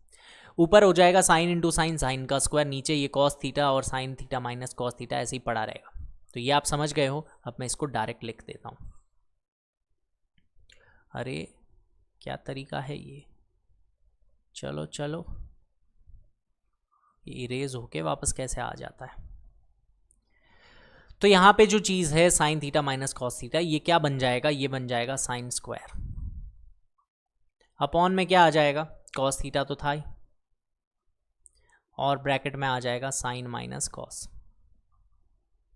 ऊपर हो जाएगा साइन इंटू साइन, साइन का स्क्वायर, नीचे ये कॉस थीटा और sine theta minus cos theta ऐसे ही पड़ा रहेगा। तो ये आप समझ गए हो। अब मैं इसको डायरेक्ट लिख देता हूँ। अरे क्या तरीका है ये, चलो चलो, ये इरेज होके वापस कैसे आ जाता है। तो यहाँ पे जो चीज़ है sine theta minus cos theta, ये क्या बन जाएगा, ये बन जाएगा साइन स्क्वायर। अपॉन में क्या आ जाएगा, कॉस थीटा तो था ही, और ब्रैकेट में आ जाएगा साइन माइनस कॉस।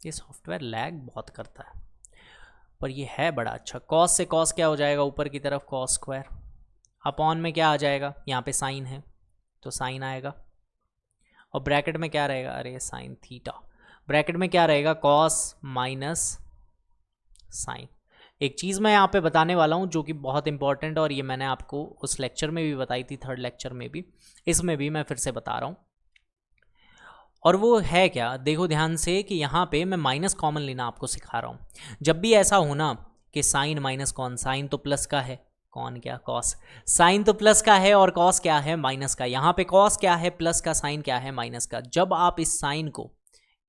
ये सॉफ्टवेयर लैग बहुत करता है पर ये है बड़ा अच्छा। कॉस से कॉस क्या हो जाएगा, ऊपर की तरफ कॉस स्क्वायर, अपॉन में क्या आ जाएगा, यहाँ पे साइन है तो साइन आएगा, और ब्रैकेट में क्या रहेगा, अरे साइन थीटा, ब्रैकेट में क्या रहेगा, कॉस माइनस साइन। एक चीज़ मैं यहाँ पे बताने वाला हूँ जो कि बहुत इंपॉर्टेंट, और ये मैंने आपको उस लेक्चर में भी बताई थी, थर्ड लेक्चर में भी, इसमें भी मैं फिर से बता रहा हूँ। और वो है क्या, देखो ध्यान से कि यहाँ पे मैं माइनस कॉमन लेना आपको सिखा रहा हूँ। जब भी ऐसा हो ना कि साइन माइनस कॉन, साइन तो प्लस का है, कौन क्या कॉस, साइन तो प्लस का है और कॉस क्या है, माइनस का। यहाँ पे कॉस क्या है, प्लस का, साइन क्या है, माइनस का। जब आप इस साइन को,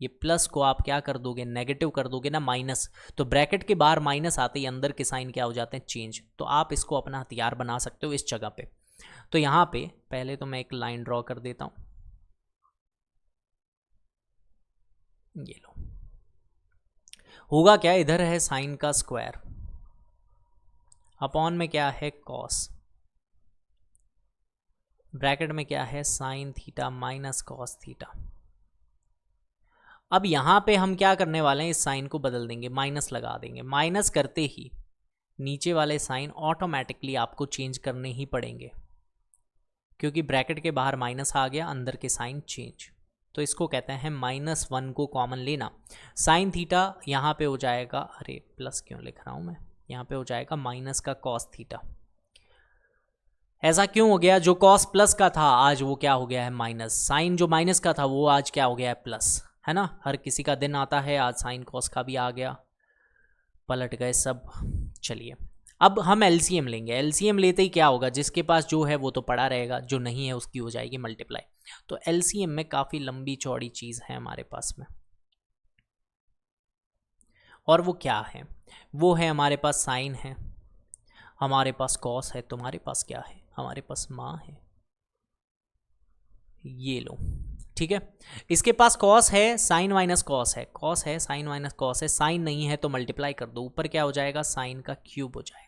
ये प्लस को आप क्या कर दोगे, नेगेटिव कर दोगे ना, माइनस, तो ब्रैकेट के बाहर माइनस आते ही अंदर के साइन क्या हो जाते हैं, चेंज। तो आप इसको अपना हथियार बना सकते हो इस जगह पे। तो यहाँ पे पहले तो मैं एक लाइन ड्रॉ कर देता हूँ, ये लो, होगा क्या, इधर है साइन का स्क्वायर, अपॉन में क्या है कॉस, ब्रैकेट में क्या है sine theta minus cos theta. अब यहाँ पे हम क्या करने वाले हैं, इस साइन को बदल देंगे, माइनस लगा देंगे। माइनस करते ही नीचे वाले साइन ऑटोमेटिकली आपको चेंज करने ही पड़ेंगे, क्योंकि ब्रैकेट के बाहर माइनस आ गया, अंदर के साइन चेंज। तो इसको कहते हैं -1 को कॉमन लेना। साइन थीटा यहाँ पे हो जाएगा, अरे प्लस क्यों लिख रहा हूँ मैं, यहाँ पे हो जाएगा माइनस का कॉस थीटा। ऐसा क्यों हो गया, जो कॉस प्लस का था आज वो क्या हो गया है माइनस, साइन जो माइनस का था वो आज क्या हो गया है प्लस, है ना। हर किसी का दिन आता है, आज साइन कॉस का भी आ गया, पलट गए सब। चलिए अब हम एलसीएम लेंगे। एलसीएम लेते ही क्या होगा, जिसके पास जो है वो तो पड़ा रहेगा, जो नहीं है उसकी हो जाएगी मल्टीप्लाई। तो एलसीएम में काफ़ी लंबी चौड़ी चीज़ है हमारे पास में, और वो क्या है, वो है हमारे पास साइन है, हमारे पास कॉस है, तुम्हारे पास क्या है, हमारे पास माँ है, ये लो, ठीक है। इसके पास कॉस है, साइन माइनस कॉस है, कॉस है साइन माइनस कॉस है, साइन नहीं है तो मल्टीप्लाई कर दो, ऊपर क्या हो जाएगा, साइन का क्यूब हो जाएगा।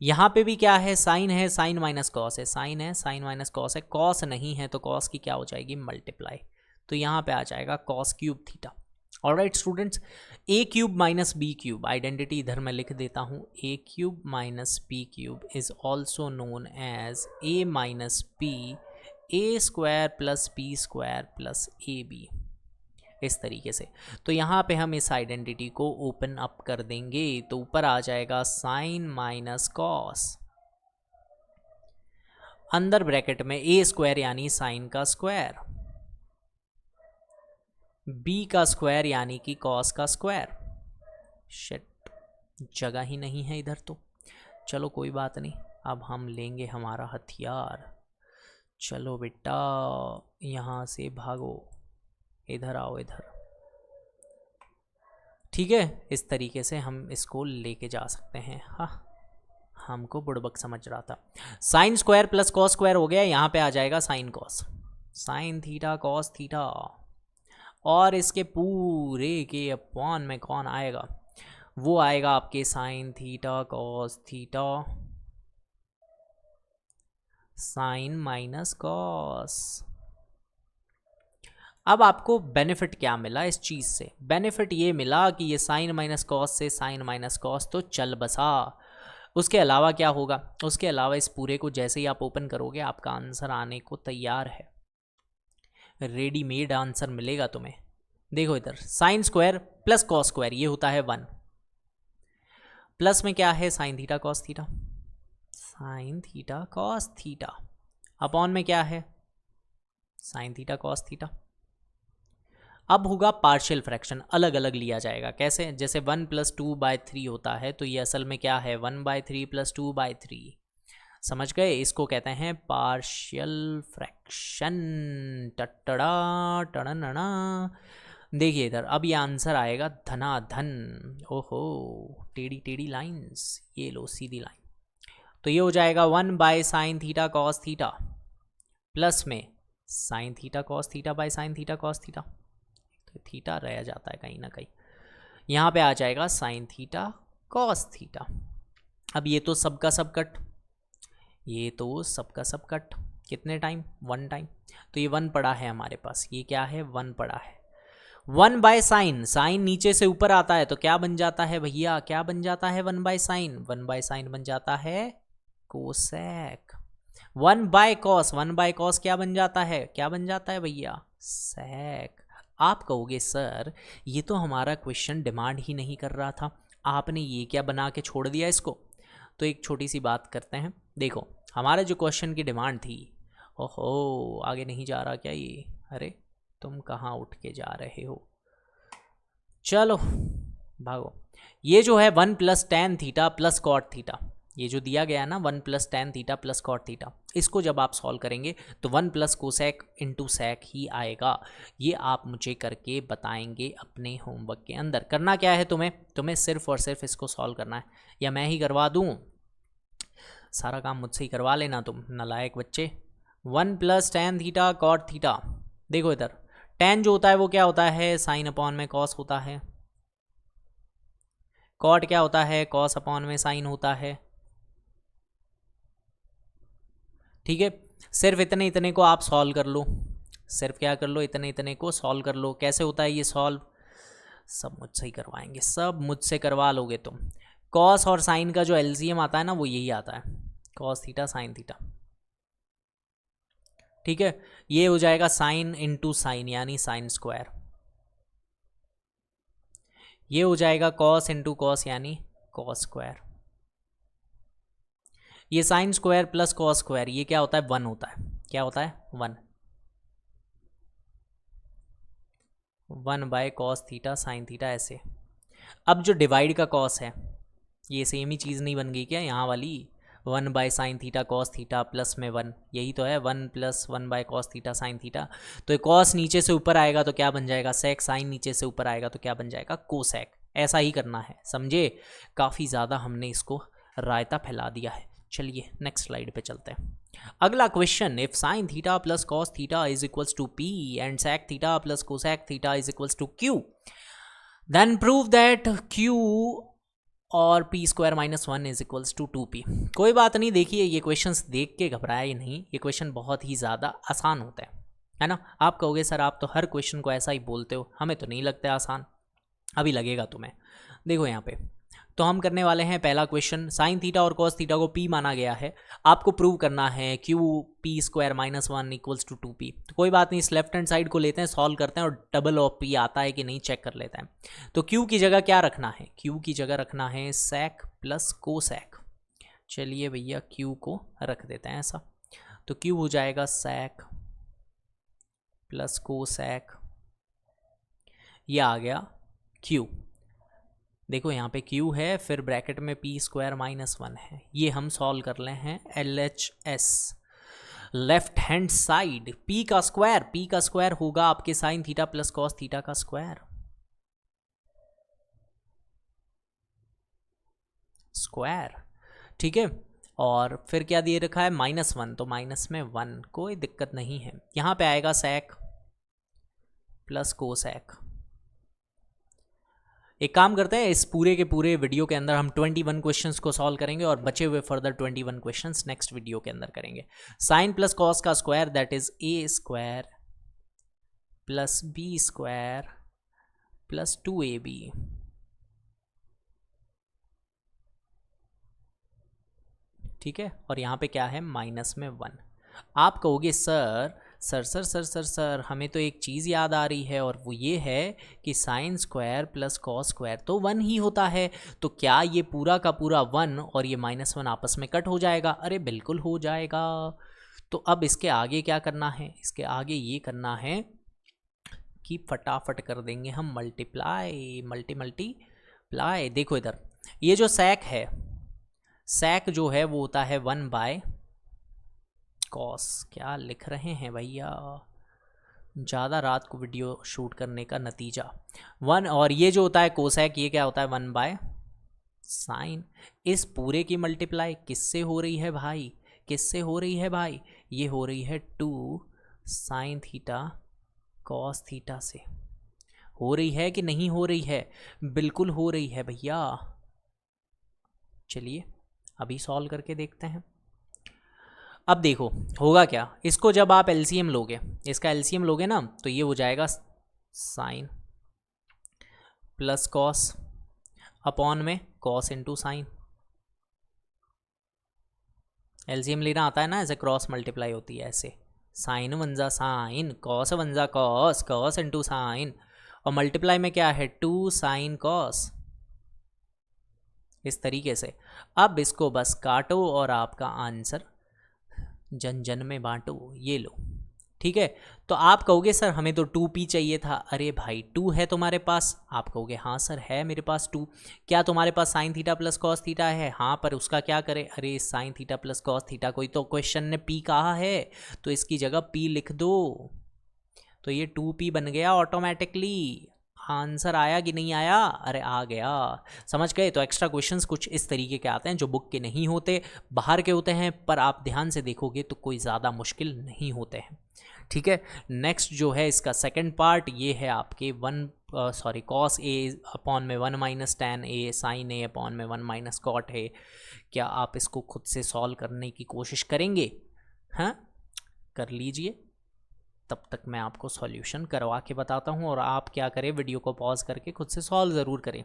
यहाँ पे भी क्या है, साइन है, साइन माइनस कॉस है, साइन है साइन माइनस कॉस है, कॉस नहीं है तो कॉस की क्या हो जाएगी, मल्टीप्लाई। तो यहाँ पे आ जाएगा cos cube theta. Alright students, A cube minus B cube, identity इधर मैं लिख देता हूँ, A cube minus B cube is also known as A minus B A square plus B square plus A B, इस तरीके से। तो यहाँ पे हम इस आइडेंटिटी को ओपन अप कर देंगे, तो ऊपर आ जाएगा साइन माइनस कॉस, अंदर ब्रैकेट में ए स्क्वायर यानी साइन का स्क्वायर, बी का स्क्वायर यानी कि कॉस का स्क्वायर। शिट, जगह ही नहीं है इधर तो, चलो कोई बात नहीं, अब हम लेंगे हमारा हथियार। चलो बेटा यहाँ से भागो, इधर आओ इधर, ठीक है। इस तरीके से हम इसको लेके जा सकते हैं। हाँ, हमको बुड़बक समझ रहा था। Sign square plus cos square हो गया, यहाँ पे आ जाएगा sine cos, sign theta cos theta, और इसके पूरे के अपॉन में कौन आएगा, वो आएगा आपके sign theta cos theta sign minus cos. अब आपको बेनिफिट क्या मिला इस चीज़ से, बेनिफिट ये मिला कि ये साइन माइनस कॉस से साइन माइनस कॉस तो चल बसा। उसके अलावा क्या होगा, उसके अलावा इस पूरे को जैसे ही आप ओपन करोगे आपका आंसर आने को तैयार है, रेडीमेड आंसर मिलेगा तुम्हें। देखो इधर sign square plus cos square ये होता है 1, प्लस में क्या है sine theta cos theta, sine theta cos theta, upon में क्या है साइन थीटा कॉस थीटा। अब होगा पार्शियल फ्रैक्शन, अलग अलग लिया जाएगा। कैसे, जैसे 1 + 2/3 होता है, तो ये असल में क्या है 1/3 + 2/3, समझ गए। इसको कहते हैं पार्शियल फ्रैक्शन। टटड़ा टड़नना, देखिए इधर अब ये आंसर आएगा धनाधन। ओहो, टेढ़ी टेढ़ी लाइंस, ये लो सीधी लाइन। तो ये हो जाएगा 1/sin theta cos theta plus में sine theta cos theta by sine theta cos theta, तो थीटा रह जाता है कहीं ना कहीं, यहाँ पे आ जाएगा साइन थीटा कॉस थीटा। अब ये तो सबका सब कट, ये तो सबका सब कट, कितने टाइम, 1 टाइम, तो ये 1 पड़ा है हमारे पास, ये क्या है 1 पड़ा है। 1 बाय साइन, साइन नीचे से ऊपर आता है तो क्या बन जाता है भैया, क्या बन जाता है 1 बाय साइन, 1 बाय साइन बन जाता है cosec. 1 by cos, 1 by cos क्या बन जाता है, क्या बन जाता है भैया, सेक। आप कहोगे सर ये तो हमारा क्वेश्चन डिमांड ही नहीं कर रहा था, आपने ये क्या बना के छोड़ दिया इसको। तो एक छोटी सी बात करते हैं, देखो हमारा जो क्वेश्चन की डिमांड थी, ओहो आगे नहीं जा रहा क्या ये, अरे तुम कहाँ उठ के जा रहे हो, चलो भागो। ये जो है 1 plus tan theta plus cot theta, ये जो दिया गया ना 1 plus tan theta plus cot theta, इसको जब आप सॉल्व करेंगे तो 1 प्लस कोसेक इंटू सेक ही आएगा। ये आप मुझे करके बताएंगे अपने होमवर्क के अंदर। करना क्या है तुम्हें सिर्फ और सिर्फ इसको सॉल्व करना है, या मैं ही करवा दूँ, सारा काम मुझसे ही करवा लेना तुम नालायक बच्चे। 1 plus tan theta cot theta, देखो इधर टेन जो होता है वो क्या होता है, साइन अपॉन में कॉस होता है, कॉट क्या होता है, कॉस अपॉन में साइन होता है, ठीक है। सिर्फ इतने इतने को आप सॉल्व कर लो, सिर्फ क्या कर लो, इतने इतने को सॉल्व कर लो। कैसे होता है ये सॉल्व, सब मुझसे ही करवाएंगे, सब मुझसे करवा लोगे तुम। कॉस और साइन का जो एलसीएम आता है ना वो यही आता है, कॉस थीटा साइन थीटा, ठीक है। ये हो जाएगा साइन इंटू साइन यानी साइन स्क्वायर, ये हो जाएगा कॉस इंटू कॉस यानी कॉस स्क्वायर, ये sign square plus cos square ये क्या होता है 1 होता है, क्या होता है 1, 1 by cos theta sine theta ऐसे। अब जो डिवाइड का कॉस है ये सेम ही चीज़ नहीं बन गई क्या यहाँ वाली, 1 bye sine theta cos theta plus में 1, यही तो है 1 plus 1 by cos theta sine theta. तो कॉस नीचे से ऊपर आएगा तो क्या बन जाएगा सेक, साइन नीचे से ऊपर आएगा तो क्या बन जाएगा कोसेक। ऐसा ही करना है, समझे। काफ़ी ज़्यादा हमने इसको रायता फैला दिया है। चलिए नेक्स्ट स्लाइड पे चलते हैं। अगला question, if sine theta plus cos theta is equals to P and sec theta plus cosec theta is equals to Q, then prove that Q और P square minus 1 is equals to 2p। कोई बात नहीं, देखिए ये questions देख के घबराए नहीं, ये क्वेश्चन बहुत ही ज़्यादा आसान होता है ना। आप कहोगे सर आप तो हर क्वेश्चन को ऐसा ही बोलते हो, हमें तो नहीं लगता आसान, अभी लगेगा तुम्हें। देखो यहाँ पे तो हम करने वाले हैं पहला क्वेश्चन, साइन थीटा और कॉस थीटा को p माना गया है, आपको प्रूव करना है Q P square minus 1 equals to 2p। तो कोई बात नहीं, इस लेफ्ट हैंड साइड को लेते हैं, सॉल्व करते हैं और डबल ऑफ p आता है कि नहीं चेक कर लेते हैं। तो q की जगह क्या रखना है, q की जगह रखना है सेक प्लस कोसेक। चलिए भैया q को रख देते हैं ऐसा, तो q हो जाएगा सेक प्लस कोसेक, ये आ गया q। देखो यहाँ पे q है, फिर ब्रैकेट में पी स्क्वायर माइनस 1 है, ये हम सॉल्व कर ले हैं LHS left hand side. p का स्क्वायर होगा आपके sign theta plus cos theta का स्क्वायर, ठीक है। और फिर क्या दिए रखा है -1, तो माइनस में 1, कोई दिक्कत नहीं है। यहाँ पे आएगा सेक प्लस कोसेक। एक काम करते हैं, इस पूरे के पूरे वीडियो के अंदर हम 21 क्वेश्चंस को सॉल्व करेंगे और बचे हुए फर्दर 21 क्वेश्चंस नेक्स्ट वीडियो के अंदर करेंगे। साइन प्लस कॉस का square that is a square plus b square plus 2ab, ठीक है। और यहाँ पे क्या है माइनस में 1। आप कहोगे sir sir sir sir sir sir हमें तो एक चीज़ याद आ रही है, और वो ये है कि sign square plus cos square तो 1 ही होता है, तो क्या ये पूरा का पूरा 1 और ये -1 आपस में कट हो जाएगा? अरे बिल्कुल हो जाएगा। तो अब इसके आगे क्या करना है, इसके आगे ये करना है कि फटाफट कर देंगे हम मल्टीप्लाई, मल्टीप्लाई। देखो इधर ये जो सेक है, सेक जो है वो होता है 1 बाय कॉस। क्या लिख रहे हैं भैया, ज़्यादा रात को वीडियो शूट करने का नतीजा 1। और ये जो होता है कोसेक, ये क्या होता है 1 बाय साइन। इस पूरे की मल्टीप्लाई किससे हो रही है भाई, किससे हो रही है भाई, ये हो रही है 2 साइन थीटा कॉस थीटा से। हो रही है कि नहीं हो रही है? बिल्कुल हो रही है भैया। चलिए अभी सॉल्व करके देखते हैं। अब देखो होगा क्या, इसको जब आप एलसीएम लोगे, इसका एलसीएम लोगे ना, तो ये हो जाएगा साइन प्लस कॉस अपॉन में कॉस इंटू साइन। एलसीएम लेना आता है ना, ऐसे क्रॉस मल्टीप्लाई होती है ऐसे, साइन वंजा साइन, कॉस वंजा कॉस, कॉस इंटू साइन, और मल्टीप्लाई में क्या है 2 साइन कॉस, इस तरीके से। अब इसको बस काटो और आपका आंसर जन जन में बांटो, ये लो। ठीक है, तो आप कहोगे सर हमें तो 2p चाहिए था। अरे भाई 2 है तुम्हारे पास, आप कहोगे हाँ सर है मेरे पास 2। क्या तुम्हारे पास sine theta plus cos theta है? हाँ, पर उसका क्या करें? अरे sine theta plus cos theta, कोई तो क्वेश्चन ने p कहा है तो इसकी जगह p लिख दो, तो ये 2p बन गया ऑटोमेटिकली। आंसर आया कि नहीं आया? अरे आ गया, समझ गए? तो एक्स्ट्रा क्वेश्चंस कुछ इस तरीके के आते हैं जो बुक के नहीं होते, बाहर के होते हैं, पर आप ध्यान से देखोगे तो कोई ज़्यादा मुश्किल नहीं होते हैं। ठीक है, नेक्स्ट जो है इसका सेकंड पार्ट, ये है आपके कॉस ए अपॉन में 1 minus tan A sign A upon में 1 माइनस कॉट है। क्या आप इसको खुद से सॉल्व करने की कोशिश करेंगे? हाँ, कर लीजिए, तब तक मैं आपको सॉल्यूशन करवा के बताता हूँ, और आप क्या करें, वीडियो को पॉज करके खुद से सॉल्व ज़रूर करें।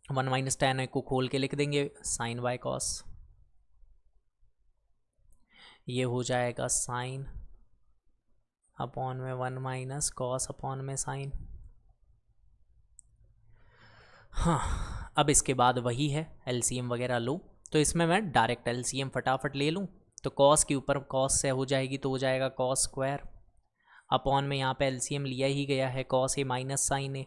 1 माइनस टैन को खोल के लिख देंगे साइन बाय कॉस, ये हो जाएगा साइन अपॉन में 1 माइनस कॉस अपॉन में साइन। हाँ, अब इसके बाद वही है, एलसीएम वगैरह लो, तो इसमें मैं डायरेक्ट एलसीएम फटाफट ले लूँ, तो कॉस के ऊपर कॉस से हो जाएगी तो हो जाएगा कॉस स्क्वायर अपॉन में, यहाँ पे एलसीएम लिया ही गया है कॉस ए माइनस साइन ए।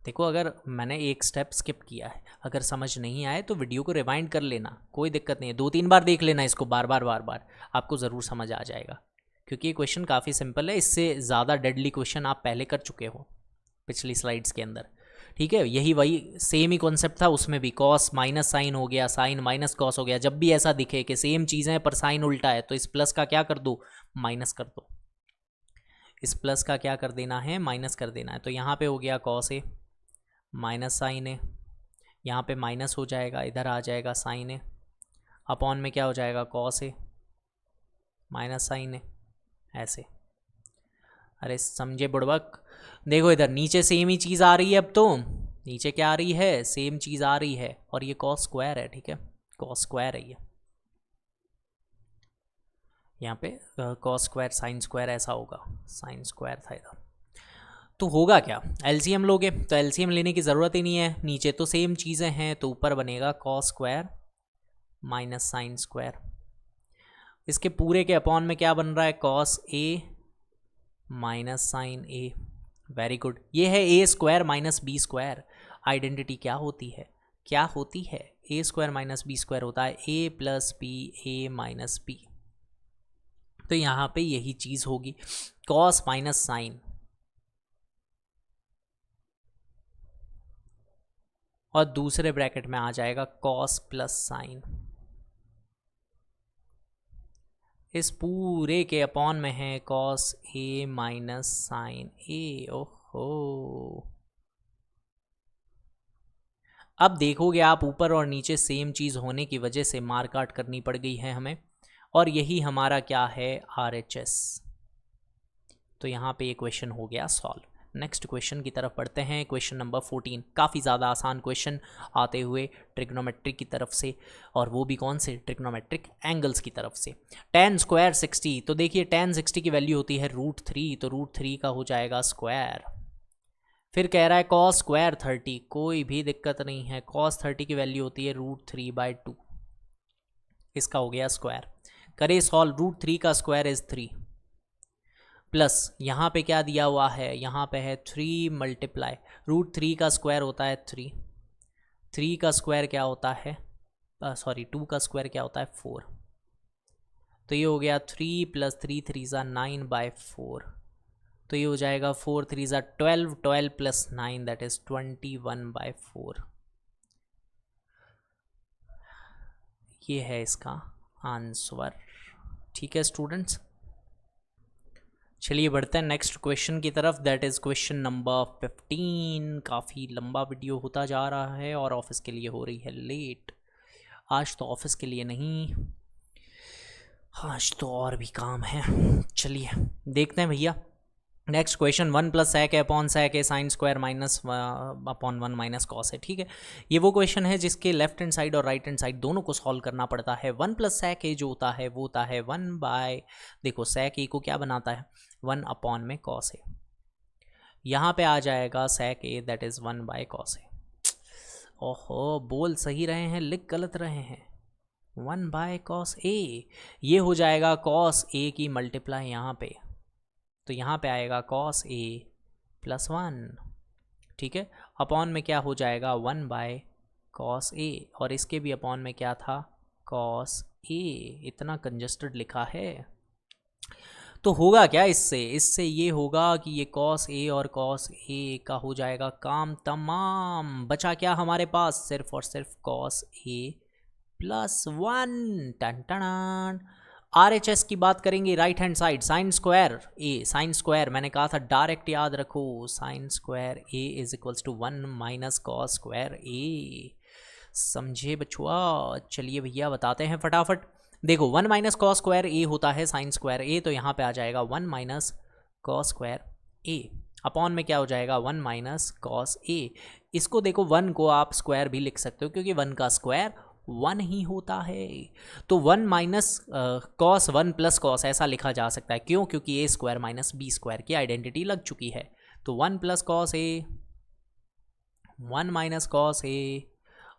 देखो अगर मैंने एक स्टेप स्किप किया है, अगर समझ नहीं आए तो वीडियो को रिवाइंड कर लेना, कोई दिक्कत नहीं है, 2-3 बार देख लेना इसको, बार बार आपको ज़रूर समझ आ जाएगा, क्योंकि ये क्वेश्चन काफ़ी सिंपल है, इससे ज़्यादा डेडली क्वेश्चन आप पहले कर चुके हो पिछली स्लाइड्स के अंदर। ठीक है, यही वही सेम ही कॉन्सेप्ट था, उसमें भी कॉस माइनस साइन हो गया, साइन माइनस कॉस हो गया। जब भी ऐसा दिखे कि सेम चीज़ें हैं पर साइन उल्टा है, तो इस प्लस का क्या कर दो, माइनस कर दो, इस प्लस का क्या कर देना है, माइनस कर देना है। तो यहाँ पे हो गया कॉस ए माइनस साइन ए, यहाँ पे माइनस हो जाएगा, इधर आ जाएगा साइन ए, अपॉन में क्या हो जाएगा कॉस ए माइनस साइन ए, ऐसे। अरे समझे बुड़बक? देखो इधर नीचे सेम ही चीज़ आ रही है, अब तो नीचे क्या आ रही है, सेम चीज़ आ रही है, और ये कॉस स्क्वायर है। ठीक है, कॉस स्क्वायर है ये, यहाँ पे कॉस स्क्वायर साइन स्क्वायर ऐसा होगा, साइन स्क्वायर था इधर। तो होगा क्या, एलसीएम लोगे तो एलसीएम लेने की ज़रूरत ही नहीं है, नीचे तो सेम चीज़ें हैं, तो ऊपर बनेगा cos square minus sine square. इसके पूरे के अपॉन में क्या बन रहा है, cos A minus sine A. Very good, ये है A square minus B square. Identity क्या होती है, क्या होती है, A square minus B square होता है A plus B, A minus B. तो यहाँ पे यही चीज़ होगी, कॉस माइनस साइन, और दूसरे ब्रैकेट में आ जाएगा कॉस प्लस साइन। इस पूरे के अपॉन में है कॉस ए माइनस साइन ए। ओहो, अब देखोगे आप ऊपर और नीचे सेम चीज़ होने की वजह से मार काट करनी पड़ गई है हमें, और यही हमारा क्या है, RHS। तो यहाँ पे ये क्वेश्चन हो गया सॉल्व। नेक्स्ट क्वेश्चन की तरफ बढ़ते हैं, क्वेश्चन नंबर 14। काफ़ी ज़्यादा आसान क्वेश्चन आते हुए ट्रिग्नोमेट्रिक की तरफ से, और वो भी कौन से, ट्रिग्नोमेट्रिक एंगल्स की तरफ से। tan स्क्वायर 60, तो देखिए tan 60 की वैल्यू होती है √3, तो √3 का हो जाएगा स्क्वायर। फिर कह रहा है cos स्क्वायर 30, कोई भी दिक्कत नहीं है, cos 30 की वैल्यू होती है √3/2, इसका हो गया स्क्वायर। करे सॉल्व, √3 का स्क्वायर इज 3, प्लस यहाँ पे क्या दिया हुआ है, यहाँ पे है 3 मल्टीप्लाई √3 का स्क्वायर होता है 3, 3 का स्क्वायर क्या होता है, 2 का स्क्वायर क्या होता है 4, तो ये हो गया 3 + 3 3 = 9/4, तो ये हो जाएगा 4 3 = 12, 12 + 9 दैट इज 21/4। ये है इसका आंसर। ठीक है स्टूडेंट्स, चलिए बढ़ते हैं नेक्स्ट क्वेश्चन की तरफ, दैट इज़ क्वेश्चन नंबर 15। काफ़ी लंबा वीडियो होता जा रहा है और ऑफिस के लिए हो रही है लेट। आज तो ऑफिस के लिए नहीं, आज तो और भी काम है। चलिए देखते हैं भैया। नेक्स्ट क्वेश्चन, 1 प्लस sec है अपॉन sec है sine square minus upon 1 minus cos है। ठीक है, ये वो क्वेश्चन है जिसके लेफ्ट हैंड साइड और राइट हैंड साइड दोनों को सॉल्व करना पड़ता है। 1 प्लस sec a जो होता है वो होता है 1 बाय, देखो sec a को क्या बनाता है 1 अपॉन में cos a, यहाँ पे आ जाएगा sec a that is 1 by cos a। ओहो, बोल सही रहे हैं लिख गलत रहे हैं, 1 बाय cos a, ये हो जाएगा cos a की मल्टीप्लाई यहाँ पे, तो यहाँ पे आएगा cos a प्लस 1। ठीक है, अपॉन में क्या हो जाएगा 1 बाय cos a, और इसके भी अपॉन में क्या था cos a। इतना कंजस्टेड लिखा है, तो होगा क्या इससे, इससे ये होगा कि ये cos a और cos a का हो जाएगा काम तमाम। बचा क्या हमारे पास, सिर्फ और सिर्फ cos a प्लस 1। टन टन। RHS की बात करेंगे right hand side, sine square a, sine square मैंने कहा था डायरेक्ट याद रखो, sine square a is equals to 1 minus cos square a। समझे बछुआ? चलिए भैया बताते हैं फटाफट। देखो 1 माइनस कॉस स्क्वायर a होता है साइन स्क्वायर a, तो यहाँ पे आ जाएगा 1 minus cos square a, upon में क्या हो जाएगा 1 माइनस कॉस a। इसको देखो 1 को आप स्क्वायर भी लिख सकते हो क्योंकि 1 का स्क्वायर 1 ही होता है, तो 1 माइनस कॉस 1 प्लस कॉस ऐसा लिखा जा सकता है। क्यों? क्योंकि a square minus B square की आइडेंटिटी लग चुकी है। तो 1 plus cos a 1 minus cos a,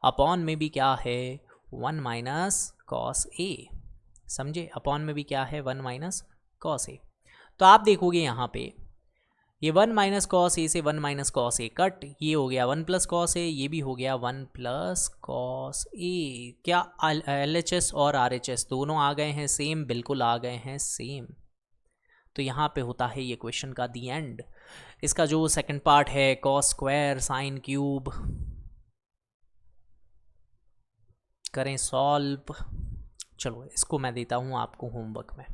upon में भी क्या है 1 माइनस कॉस a। समझे? अपॉन में भी क्या है 1 माइनस कॉस a। तो आप देखोगे यहाँ पे ये 1 माइनस कॉस ए से 1 माइनस कॉस ए कट, ये हो गया 1 प्लस कॉस ए, ये भी हो गया 1 प्लस कॉस ए। क्या LHS और RHS दोनों आ गए हैं सेम? बिल्कुल आ गए हैं सेम। तो यहाँ पे होता है ये क्वेश्चन का दी एंड। इसका जो सेकंड पार्ट है कॉस स्क्वायर साइन क्यूब, करें सॉल्व। चलो इसको मैं देता हूँ आपको होमवर्क में,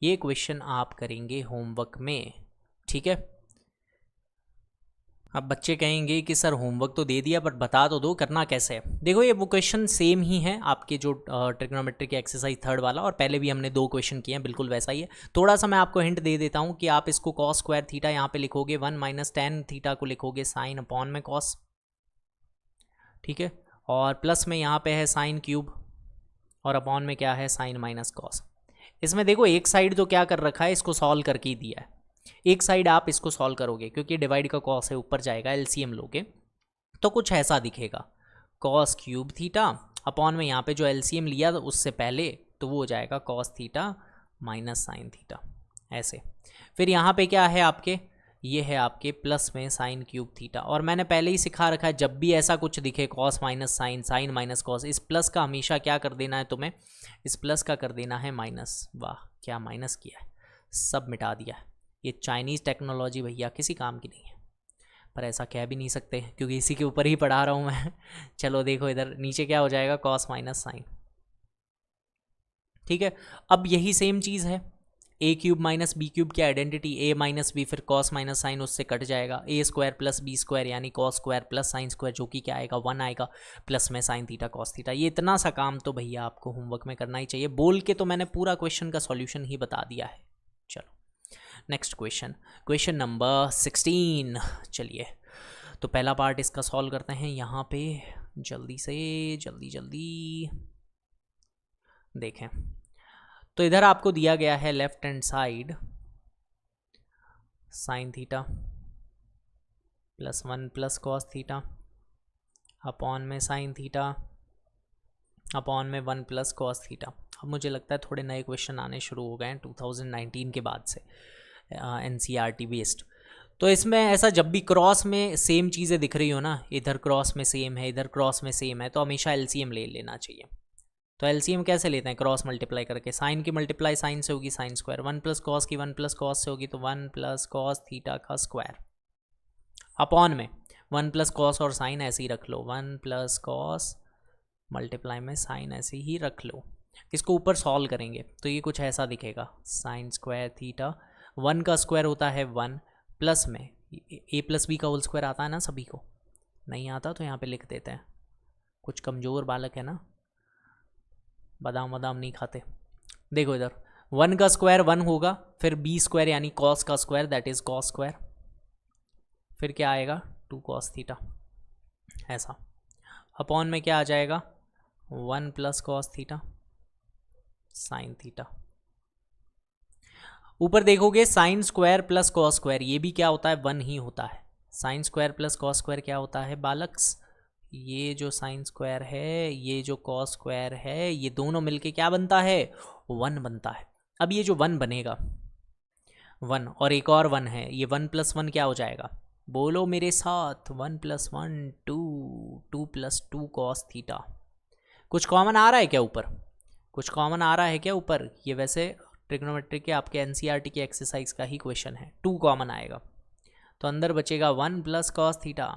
ये क्वेश्चन आप करेंगे होमवर्क में। ठीक है, अब बच्चे कहेंगे कि सर होमवर्क तो दे दिया बट बता तो दो करना कैसे है। देखो ये वो क्वेश्चन सेम ही है आपके जो ट्रिग्नोमेट्री के एक्सरसाइज 3 वाला, और पहले भी हमने 2 क्वेश्चन किए हैं, बिल्कुल वैसा ही है। थोड़ा सा मैं आपको हिंट दे देता हूँ कि आप इसको कॉस स्क्वायर थीटा यहाँ पे लिखोगे, 1 माइनस टेन थीटा को लिखोगे साइन अपॉन में कॉस। ठीक है, और प्लस में यहाँ पे है साइन क्यूब, और अपॉन में क्या है साइन माइनस कॉस। इसमें देखो एक साइड तो क्या कर रखा है, इसको सॉल्व करके ही दिया है, एक साइड आप इसको सॉल्व करोगे क्योंकि डिवाइड का कॉस है ऊपर जाएगा, एलसीएम लोगे तो कुछ ऐसा दिखेगा कॉस क्यूब थीटा, अपॉन में यहाँ पे जो एलसीएम लिया तो उससे पहले तो वो हो जाएगा cos theta minus sign theta ऐसे। फिर यहाँ पे क्या है आपके, ये है आपके प्लस में साइन क्यूब थीटा, और मैंने पहले ही सिखा रखा है जब भी ऐसा कुछ दिखे cos minus sine sine minus cos, इस प्लस का हमेशा क्या कर देना है तुम्हें, इस प्लस का कर देना है माइनस। वाह क्या माइनस किया है, सब मिटा दिया है। ये चाइनीज़ टेक्नोलॉजी भैया किसी काम की नहीं है, पर ऐसा कह भी नहीं सकते क्योंकि इसी के ऊपर ही पढ़ा रहा हूँ मैं। चलो देखो इधर नीचे क्या हो जाएगा कॉस माइनस साइन। ठीक है, अब यही सेम चीज़ है, ए क्यूब माइनस बी क्यूब की आइडेंटिटी, ए माइनस बी फिर कॉस माइनस साइन उससे कट जाएगा, ए स्क्वायर प्लस बी स्क्वायर यानी cos square plus sine square जो कि क्या आएगा 1 आएगा, प्लस में साइन थीटा कॉस थीटा। ये इतना सा काम तो भैया आपको होमवर्क में करना ही चाहिए, बोल के तो मैंने पूरा क्वेश्चन का सॉल्यूशन ही बता दिया है। चलो नेक्स्ट क्वेश्चन, क्वेश्चन नंबर 16। चलिए तो पहला पार्ट इसका सॉल्व करते हैं यहाँ पे जल्दी से, जल्दी देखें। तो इधर आपको दिया गया है left hand side sign theta plus 1 plus cos theta upon में साइन थीटा अपॉन में 1 प्लस कॉस थीटा। अब मुझे लगता है थोड़े नए क्वेश्चन आने शुरू हो गए हैं 2019 के बाद से, NCERT बेस्ड। तो इसमें ऐसा जब भी क्रॉस में सेम चीज़ें दिख रही हो ना, इधर क्रॉस में सेम है इधर क्रॉस में सेम है, तो हमेशा LCM ले लेना चाहिए। तो LCM कैसे लेते हैं, क्रॉस मल्टीप्लाई करके, साइन की मल्टीप्लाई साइन से होगी साइन स्क्वायर, 1 प्लस कॉस की 1 प्लस कॉस से होगी तो 1 प्लस कॉस थीटा का स्क्वायर, अपॉन में 1 प्लस कॉस और साइन ऐसे ही रख लो, 1 प्लस कॉस मल्टीप्लाई में साइन ऐसे ही रख लो। इसको ऊपर सॉल्व करेंगे तो ये कुछ ऐसा दिखेगा, साइन स्क्वायर थीटा, 1 का स्क्वायर होता है 1, प्लस में a प्लस बी का होल स्क्वायर आता है ना, सभी को नहीं आता तो यहाँ पे लिख देते हैं, कुछ कमज़ोर बालक है ना, बादाम वादाम नहीं खाते। देखो इधर 1 का स्क्वायर 1 होगा, फिर b स्क्वायर यानी कॉस का square that is cos square, फिर क्या आएगा 2 कॉस थीटा, ऐसा अपॉन में क्या आ जाएगा 1 plus cos theta sine theta. ऊपर देखोगे sign square plus cos square ये भी क्या होता है 1 ही होता है। Sign square plus cos square क्या होता है बालक्स, ये जो साइन स्क्वायर है ये जो कॉस स्क्वायर है ये दोनों मिलके क्या बनता है 1 बनता है। अब ये जो 1 बनेगा 1 और एक और 1 है, ये 1 प्लस 1 क्या हो जाएगा, बोलो मेरे साथ 1 प्लस 1 2, 2 प्लस 2 कॉस थीटा। कुछ कॉमन आ रहा है क्या ऊपर, कुछ कॉमन आ रहा है क्या ऊपर, ये वैसे ट्रिग्नोमेट्री के आपके एनसीईआरटी की एक्सरसाइज का ही क्वेश्चन है, 2 कॉमन आएगा तो अंदर बचेगा 1 प्लस कॉस थीटा,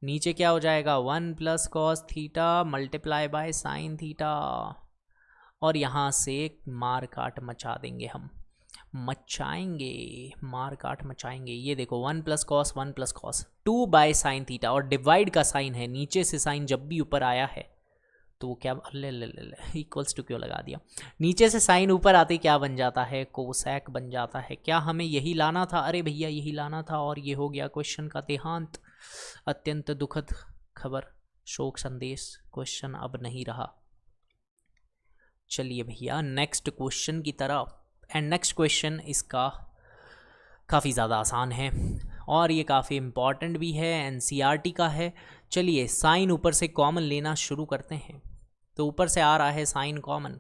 नीचे क्या हो जाएगा 1 plus cos theta multiply by sine theta, और यहाँ से मार काट मचा देंगे हम, मचाएंगे मार काट मचाएंगे। ये देखो 1 plus cos 1 plus cos 2 bye sine theta, और डिवाइड का साइन है, नीचे से साइन जब भी ऊपर आया है तो वो क्या ले ले ले ले इक्वल्स टू क्यों लगा दिया, नीचे से साइन ऊपर आते क्या बन जाता है कोसैक बन जाता है। क्या हमें यही लाना था, अरे भैया यही लाना था, और ये हो गया क्वेश्चन का देहांत। अत्यंत दुखद खबर, शोक संदेश, क्वेश्चन अब नहीं रहा। चलिए भैया नेक्स्ट क्वेश्चन की तरफ, एंड नेक्स्ट क्वेश्चन इसका काफ़ी ज़्यादा आसान है और ये काफ़ी इम्पॉर्टेंट भी है, एनसीईआरटी का है। चलिए साइन ऊपर से कॉमन लेना शुरू करते हैं, तो ऊपर से आ रहा है साइन कॉमन,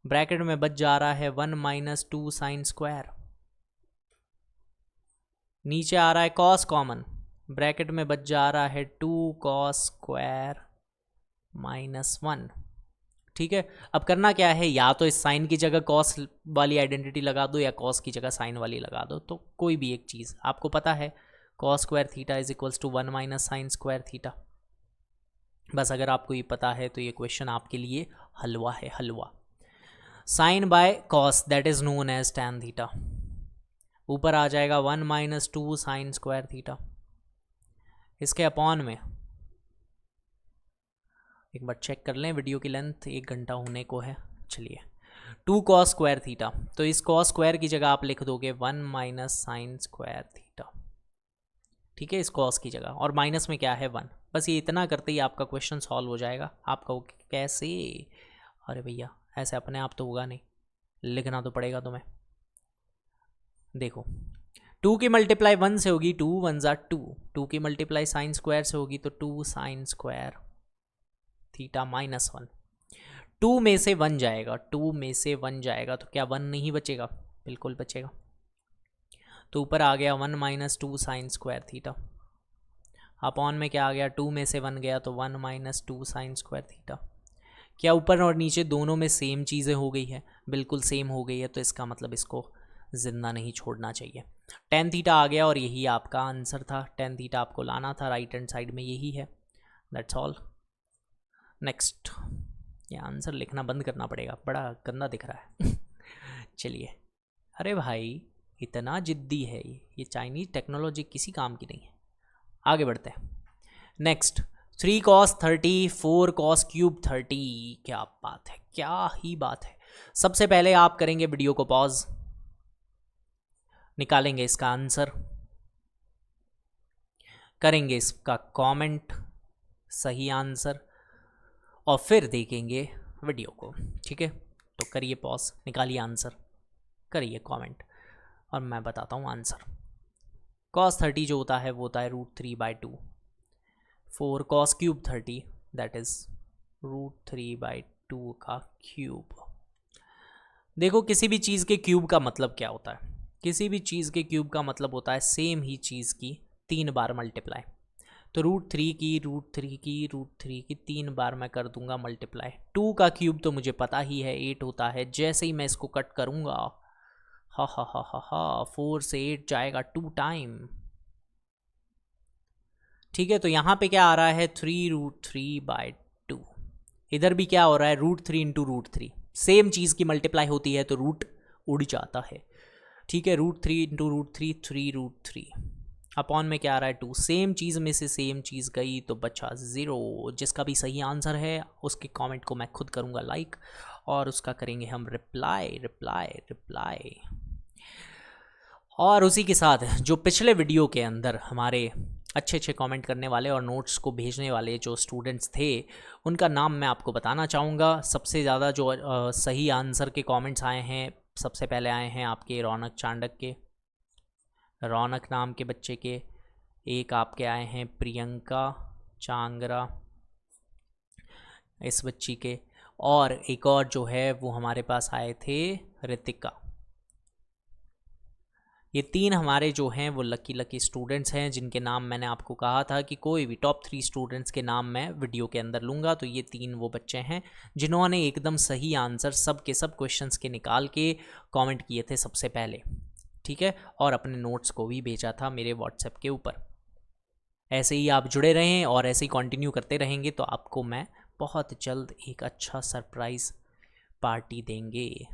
ब्रैकेट में बच जा रहा है 1 माइनस 2 साइन स्क्वायर, नीचे आ रहा है कॉस कॉमन, ब्रैकेट में बच जा रहा है 2 कॉस स्क्वायर माइनस 1। ठीक है, अब करना क्या है, या तो इस साइन की जगह कॉस वाली आइडेंटिटी लगा दो या कॉस की जगह साइन वाली लगा दो, तो कोई भी एक चीज़। आपको पता है cos square theta is equals to 1 minus sine square theta. बस अगर आपको ये पता है तो ये क्वेश्चन आपके लिए हलवा है, हलवा। Sine by cos that is known as tan theta, ऊपर आ जाएगा 1 माइनस 2 साइन स्क्वायर थीटा, इसके अपॉन में एक बार चेक कर लें, वीडियो की लेंथ 1 घंटा होने को है। चलिए 2 कॉस स्क्वायर थीटा, तो इस कॉस स्क्वायर की जगह आप लिख दोगे 1 माइनस साइन स्क्वायर थीटा। ठीक है, इस कॉस की जगह, और माइनस में क्या है 1। बस ये इतना करते ही आपका क्वेश्चन सॉल्व हो जाएगा। आप कहोगे कैसे, अरे भैया ऐसे अपने आप तो होगा नहीं, लिखना तो पड़ेगा तुम्हें। देखो 2 की मल्टीप्लाई 1 से होगी 2 1 ज़ा 2, 2 की मल्टीप्लाई साइन स्क्वायर से होगी तो 2 साइन स्क्वायर थीटा माइनस 1। 2 में से 1 जाएगा, 2 में से 1 जाएगा तो क्या 1 नहीं बचेगा, बिल्कुल बचेगा। तो ऊपर आ गया 1 minus 2 sine square theta, upon में क्या आ गया 2 में से 1 गया तो 1 माइनस 2 साइन स्क्वायर थीटा। क्या ऊपर और नीचे दोनों में सेम चीज़ें हो गई है, बिल्कुल सेम हो गई है, तो इसका मतलब इसको जिंदा नहीं छोड़ना चाहिए। टेन थीटा आ गया और यही आपका आंसर था। टेन थीटा आपको लाना था, राइट हैंड साइड में यही है, दैट्स ऑल। नेक्स्ट, ये आंसर लिखना बंद करना पड़ेगा, बड़ा गंदा दिख रहा है। चलिए, अरे भाई इतना जिद्दी है ये चाइनीज टेक्नोलॉजी किसी काम की नहीं है। आगे बढ़ते हैं। नेक्स्ट 3 cos 30 4 cos क्यूब 30, क्या बात है, क्या ही बात है। सबसे पहले आप करेंगे वीडियो को पॉज, निकालेंगे इसका आंसर, करेंगे इसका कमेंट सही आंसर, और फिर देखेंगे वीडियो को। ठीक है, तो करिए पॉज, निकालिए आंसर, करिए कमेंट, और मैं बताता हूँ आंसर। cos 30 जो होता है वो होता है √3/2, 4 cos क्यूब 30 दैट इज √3/2 का क्यूब। देखो किसी भी चीज़ के क्यूब का मतलब क्या होता है, किसी भी चीज़ के क्यूब का मतलब होता है सेम ही चीज़ की 3 बार मल्टीप्लाई। तो √3 की 3 बार मैं कर दूंगा मल्टीप्लाई। 2 का क्यूब तो मुझे पता ही है 8 होता है, जैसे ही मैं इसको कट करूंगा हा हा हा हा हा 4 से 8 जाएगा 2 टाइम। ठीक है, तो यहाँ पे क्या आ रहा है 3√3/2। इधर भी क्या हो रहा है √3 इंटू √3, सेम चीज़ की मल्टीप्लाई होती है तो रूट उड़ जाता है। ठीक है, √3 इंटू √3 3√3, अपॉन में क्या आ रहा है 2, सेम चीज़ में से सेम चीज़ गई तो बचा 0। जिसका भी सही आंसर है उसके कमेंट को मैं खुद करूँगा लाइक और उसका करेंगे हम रिप्लाई रिप्लाई रिप्लाई। और उसी के साथ जो पिछले वीडियो के अंदर हमारे अच्छे अच्छे कमेंट करने वाले और नोट्स को भेजने वाले जो स्टूडेंट्स थे उनका नाम मैं आपको बताना चाहूँगा। सबसे ज़्यादा जो सही आंसर के कमेंट्स आए हैं, सबसे पहले आए हैं आपके रौनक चांडक के, रौनक नाम के बच्चे के। एक आपके आए हैं प्रियंका चांगरा, इस बच्ची के। और एक और जो है वो हमारे पास आए थे रितिका। ये 3 हमारे जो हैं वो लकी लकी स्टूडेंट्स हैं जिनके नाम मैंने आपको कहा था कि कोई भी टॉप 3 स्टूडेंट्स के नाम मैं वीडियो के अंदर लूँगा। तो ये 3 वो बच्चे हैं जिन्होंने एकदम सही आंसर सब के सब क्वेश्चंस के निकाल के कमेंट किए थे सबसे पहले, ठीक है, और अपने नोट्स को भी भेजा था मेरे व्हाट्सएप के ऊपर। ऐसे ही आप जुड़े रहें और ऐसे ही कंटिन्यू करते रहेंगे तो आपको मैं बहुत जल्द एक अच्छा सरप्राइज़ पार्टी देंगे।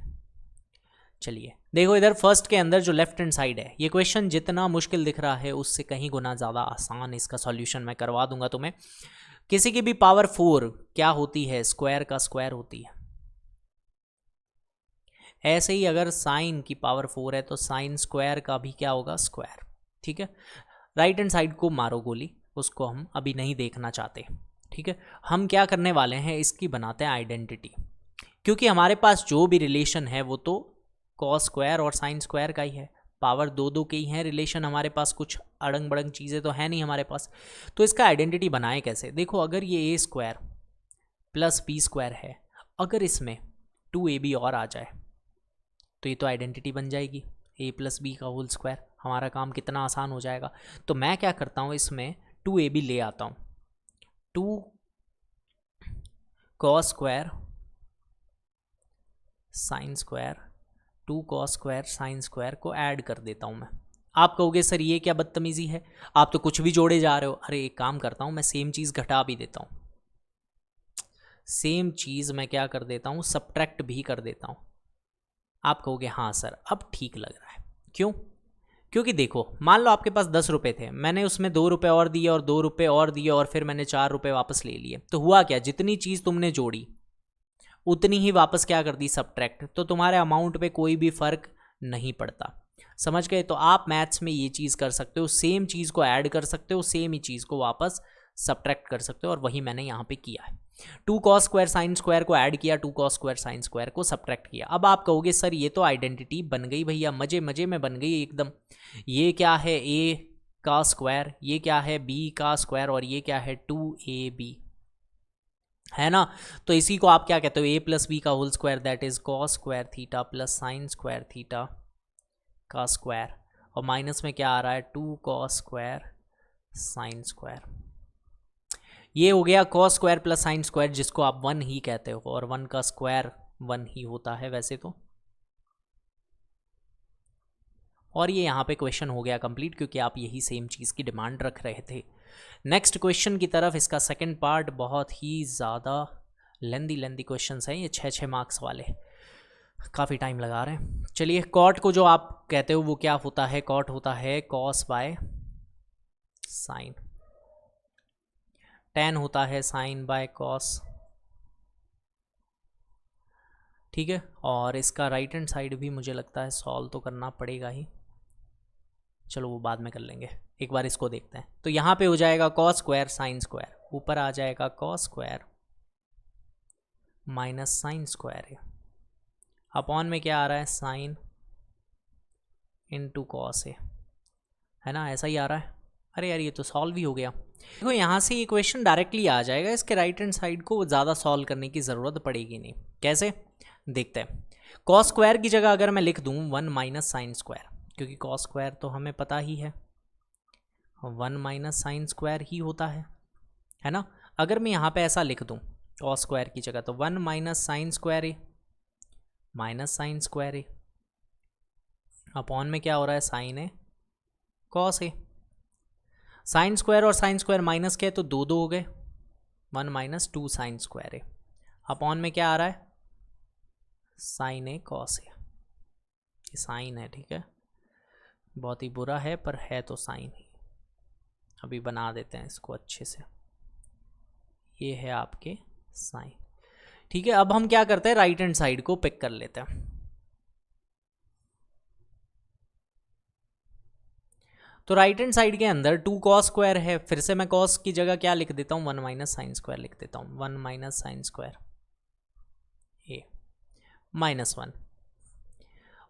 चलिए देखो, इधर फर्स्ट के अंदर जो लेफ्ट हैंड साइड है, ये क्वेश्चन जितना मुश्किल दिख रहा है उससे कहीं गुना ज़्यादा आसान इसका सॉल्यूशन मैं करवा दूंगा तुम्हें। किसी की भी पावर 4 क्या होती है? स्क्वायर का स्क्वायर होती है। ऐसे ही अगर साइन की पावर 4 है तो साइन स्क्वायर का भी क्या होगा? स्क्वायर, ठीक है। राइट हैंड साइड को मारो गोली, उसको हम अभी नहीं देखना चाहते, ठीक है। हम क्या करने वाले हैं, इसकी बनाते हैं आइडेंटिटी, क्योंकि हमारे पास जो भी रिलेशन है वो तो कॉस स्क्वायर और साइन स्क्वायर का ही है। पावर 2 के ही हैं रिलेशन हमारे पास, कुछ अड़ंग बड़ंग चीज़ें तो है नहीं हमारे पास। तो इसका आइडेंटिटी बनाए कैसे? देखो, अगर ये ए स्क्वायर प्लस बी स्क्वायर है, अगर इसमें 2ab और आ जाए तो ये तो आइडेंटिटी बन जाएगी, a प्लस बी का होल स्क्वायर। हमारा काम कितना आसान हो जाएगा। तो मैं क्या करता हूँ, इसमें 2ab ले आता हूँ, 2 cos square sine square, 2 cos square sine square को ऐड कर देता हूँ मैं। आप कहोगे सर ये क्या बदतमीज़ी है, आप तो कुछ भी जोड़े जा रहे हो। अरे एक काम करता हूँ, मैं सेम चीज़ घटा भी देता हूँ, सेम चीज़ मैं क्या कर देता हूँ, सब्ट्रैक्ट भी कर देता हूँ। आप कहोगे हाँ सर अब ठीक लग रहा है। क्यों? क्योंकि देखो, मान लो आपके पास 10 रुपये थे, मैंने उसमें 2 रुपये और दिए और 2 रुपये और दिए और फिर मैंने 4 रुपये वापस ले लिए। तो हुआ क्या, जितनी चीज़ तुमने जोड़ी उतनी ही वापस क्या कर दी, सब्ट्रैक्ट। तो तुम्हारे अमाउंट पे कोई भी फ़र्क नहीं पड़ता। समझ गए? तो आप मैथ्स में ये चीज़ कर सकते हो, सेम चीज़ को ऐड कर सकते हो, सेम ही चीज़ को वापस सब्ट्रैक्ट कर सकते हो, और वही मैंने यहाँ पे किया है। 2 कॉस स्क्वायर साइन स्क्वायर को ऐड किया, 2 कॉस स्क्वायर साइन स्क्वायर को सब्ट्रैक्ट किया। अब आप कहोगे सर ये तो आइडेंटिटी बन गई भैया, मजे मजे में बन गई एकदम। ये क्या है, a का स्क्वायर, ये क्या है b का स्क्वायर, और ये क्या है 2ab, है ना। तो इसी को आप क्या कहते हो, a प्लस बी का whole square, that is cos square theta plus sine square theta का स्क्वायर। और माइनस में क्या आ रहा है, 2 कॉस स्क्वायर साइन स्क्वायर। ये हो गया cos square plus sine square, जिसको आप 1 ही कहते हो, और 1 का स्क्वायर 1 ही होता है वैसे तो। और ये यहाँ पे क्वेश्चन हो गया कंप्लीट, क्योंकि आप यही सेम चीज़ की डिमांड रख रहे थे। नेक्स्ट क्वेश्चन की तरफ, इसका सेकंड पार्ट बहुत ही ज़्यादा लेंदी क्वेश्चंस हैं ये, 6 मार्क्स वाले, काफ़ी टाइम लगा रहे हैं। चलिए, कॉट को जो आप कहते हो वो क्या होता है, कॉट होता है कॉस बाय साइन, टेन होता है साइन बाय कॉस, ठीक है। और इसका राइट हैंड साइड भी मुझे लगता है सॉल्व तो करना पड़ेगा ही, चलो वो बाद में कर लेंगे, एक बार इसको देखते हैं। तो यहाँ पे हो जाएगा कॉस स्क्वायर साइन स्क्वायर, ऊपर आ जाएगा cos square minus sine square है, अपॉन में क्या आ रहा है, साइन इनटू कॉस है ना, ऐसा ही आ रहा है। अरे यार ये तो सॉल्व ही हो गया। देखो यहाँ से ये क्वेश्चन डायरेक्टली आ जाएगा, इसके राइट हैंड साइड को ज़्यादा सॉल्व करने की ज़रूरत पड़ेगी नहीं। कैसे देखते हैं। कॉस स्क्वायर की जगह अगर मैं लिख दूँ 1 माइनस साइन स्क्वायर, क्योंकि कॉस स्क्वायर तो हमें पता ही है 1 माइनस साइन स्क्वायर ही होता है ना। अगर मैं यहाँ पे ऐसा लिख दूँ कॉस स्क्वायर की जगह, तो 1 माइनस साइन स्क्वायर ए माइनस साइन स्क्वायर ए, अपॉन में क्या हो रहा है, sign A cos A. Sine square और साइन स्क्वायर माइनस के, तो 2 हो गए, 1 माइनस 2 साइन स्क्वायर ए, अपॉन में क्या आ रहा है, साइन ए कॉस ए। ये साइन है, ठीक है, बहुत ही बुरा है पर है तो साइन ही। अभी बना देते हैं इसको अच्छे से। ये है आपके साइन, ठीक है। अब हम क्या करते हैं, राइट हैंड साइड को पिक कर लेते हैं। तो राइट हैंड साइड के अंदर 2 कॉस स्क्वायर है, फिर से मैं कॉस की जगह क्या लिख देता हूँ, 1 माइनस साइन स्क्वायर लिख देता हूँ, 1 माइनस साइन स्क्वायर ए -1,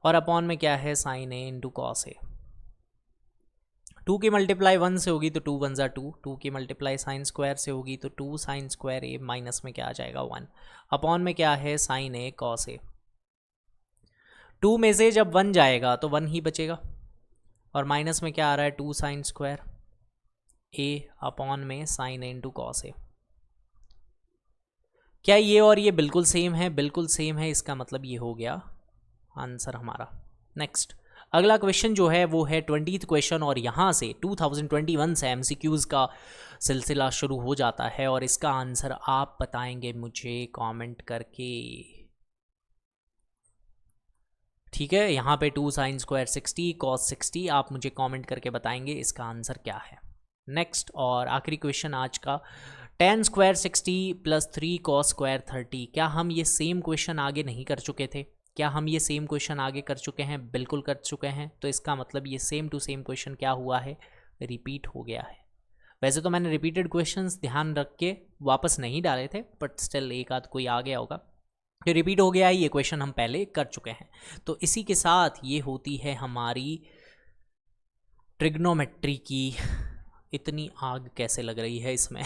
और अपॉन में क्या है, sign A into cos A. 2 की मल्टीप्लाई 1 से होगी तो 2 1 ज़ा 2, 2 की मल्टीप्लाई साइन स्क्वायर से होगी तो 2 साइन स्क्वायर ए, माइनस में क्या आ जाएगा 1, अपॉन में क्या है, साइन ए कॉस ए। 2 में से जब 1 जाएगा तो 1 ही बचेगा, और माइनस में क्या आ रहा है, 2 साइन स्क्वायर ए अपॉन में sign A into cos A. क्या ये और ये बिल्कुल सेम है, बिल्कुल सेम है, इसका मतलब ये हो गया आंसर हमारा। नेक्स्ट अगला क्वेश्चन जो है वो है 20th क्वेश्चन, और यहाँ से 2021 से एमसीक्यूज़ का सिलसिला शुरू हो जाता है, और इसका आंसर आप बताएंगे मुझे कमेंट करके, ठीक है। यहाँ पे 2 साइन स्क्वायर 60 कॉस 60, आप मुझे कमेंट करके बताएंगे इसका आंसर क्या है। नेक्स्ट और आखिरी क्वेश्चन आज का, tan square 60 plus 3 cos square 30। क्या हम ये सेम क्वेश्चन आगे नहीं कर चुके थे? क्या हम ये सेम क्वेश्चन आगे कर चुके हैं? बिल्कुल कर चुके हैं। तो इसका मतलब ये सेम टू सेम क्वेश्चन क्या हुआ है, रिपीट हो गया है। वैसे तो मैंने रिपीटेड क्वेश्चंस ध्यान रख के वापस नहीं डाले थे, बट स्टिल एक आध कोई आ गया होगा, तो रिपीट हो गया है। ये क्वेश्चन हम पहले कर चुके हैं। तो इसी के साथ ये होती है हमारी ट्रिग्नोमेट्री की, इतनी आग कैसे लग रही है इसमें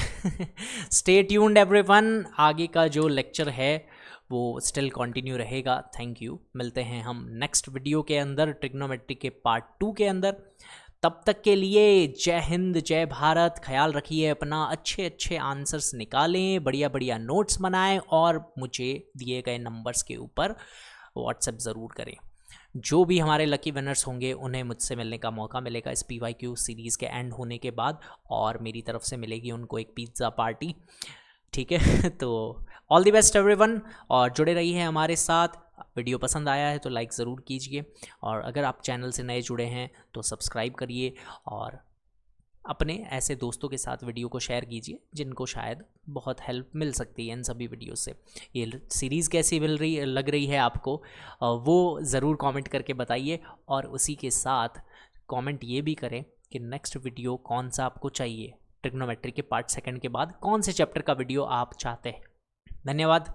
स्टे ट्यून्ड एवरीवन, आगे का जो लेक्चर है वो स्टिल कंटिन्यू रहेगा। थैंक यू, मिलते हैं हम नेक्स्ट वीडियो के अंदर ट्रिग्नोमेट्री के पार्ट 2 के अंदर। तब तक के लिए जय हिंद, जय भारत, ख्याल रखिए अपना, अच्छे अच्छे आंसर्स निकालें, बढ़िया बढ़िया नोट्स बनाएं, और मुझे दिए गए नंबर्स के ऊपर व्हाट्सएप ज़रूर करें। जो भी हमारे लकी विनर्स होंगे उन्हें मुझसे मिलने का मौका मिलेगा इस PYQ सीरीज़ के एंड होने के बाद, और मेरी तरफ से मिलेगी उनको एक पिज़्ज़ा पार्टी, ठीक है। तो ऑल द बेस्ट एवरीवन, और जुड़े रहिए हमारे साथ। वीडियो पसंद आया है तो लाइक ज़रूर कीजिए, और अगर आप चैनल से नए जुड़े हैं तो सब्सक्राइब करिए, और अपने ऐसे दोस्तों के साथ वीडियो को शेयर कीजिए जिनको शायद बहुत हेल्प मिल सकती है इन सभी वीडियो से। ये सीरीज़ कैसी लग रही है आपको, वो ज़रूर कमेंट करके बताइए, और उसी के साथ कमेंट ये भी करें कि नेक्स्ट वीडियो कौन सा आपको चाहिए, ट्रिग्नोमेट्री के पार्ट 2 के बाद कौन से चैप्टर का वीडियो आप चाहते हैं। धन्यवाद।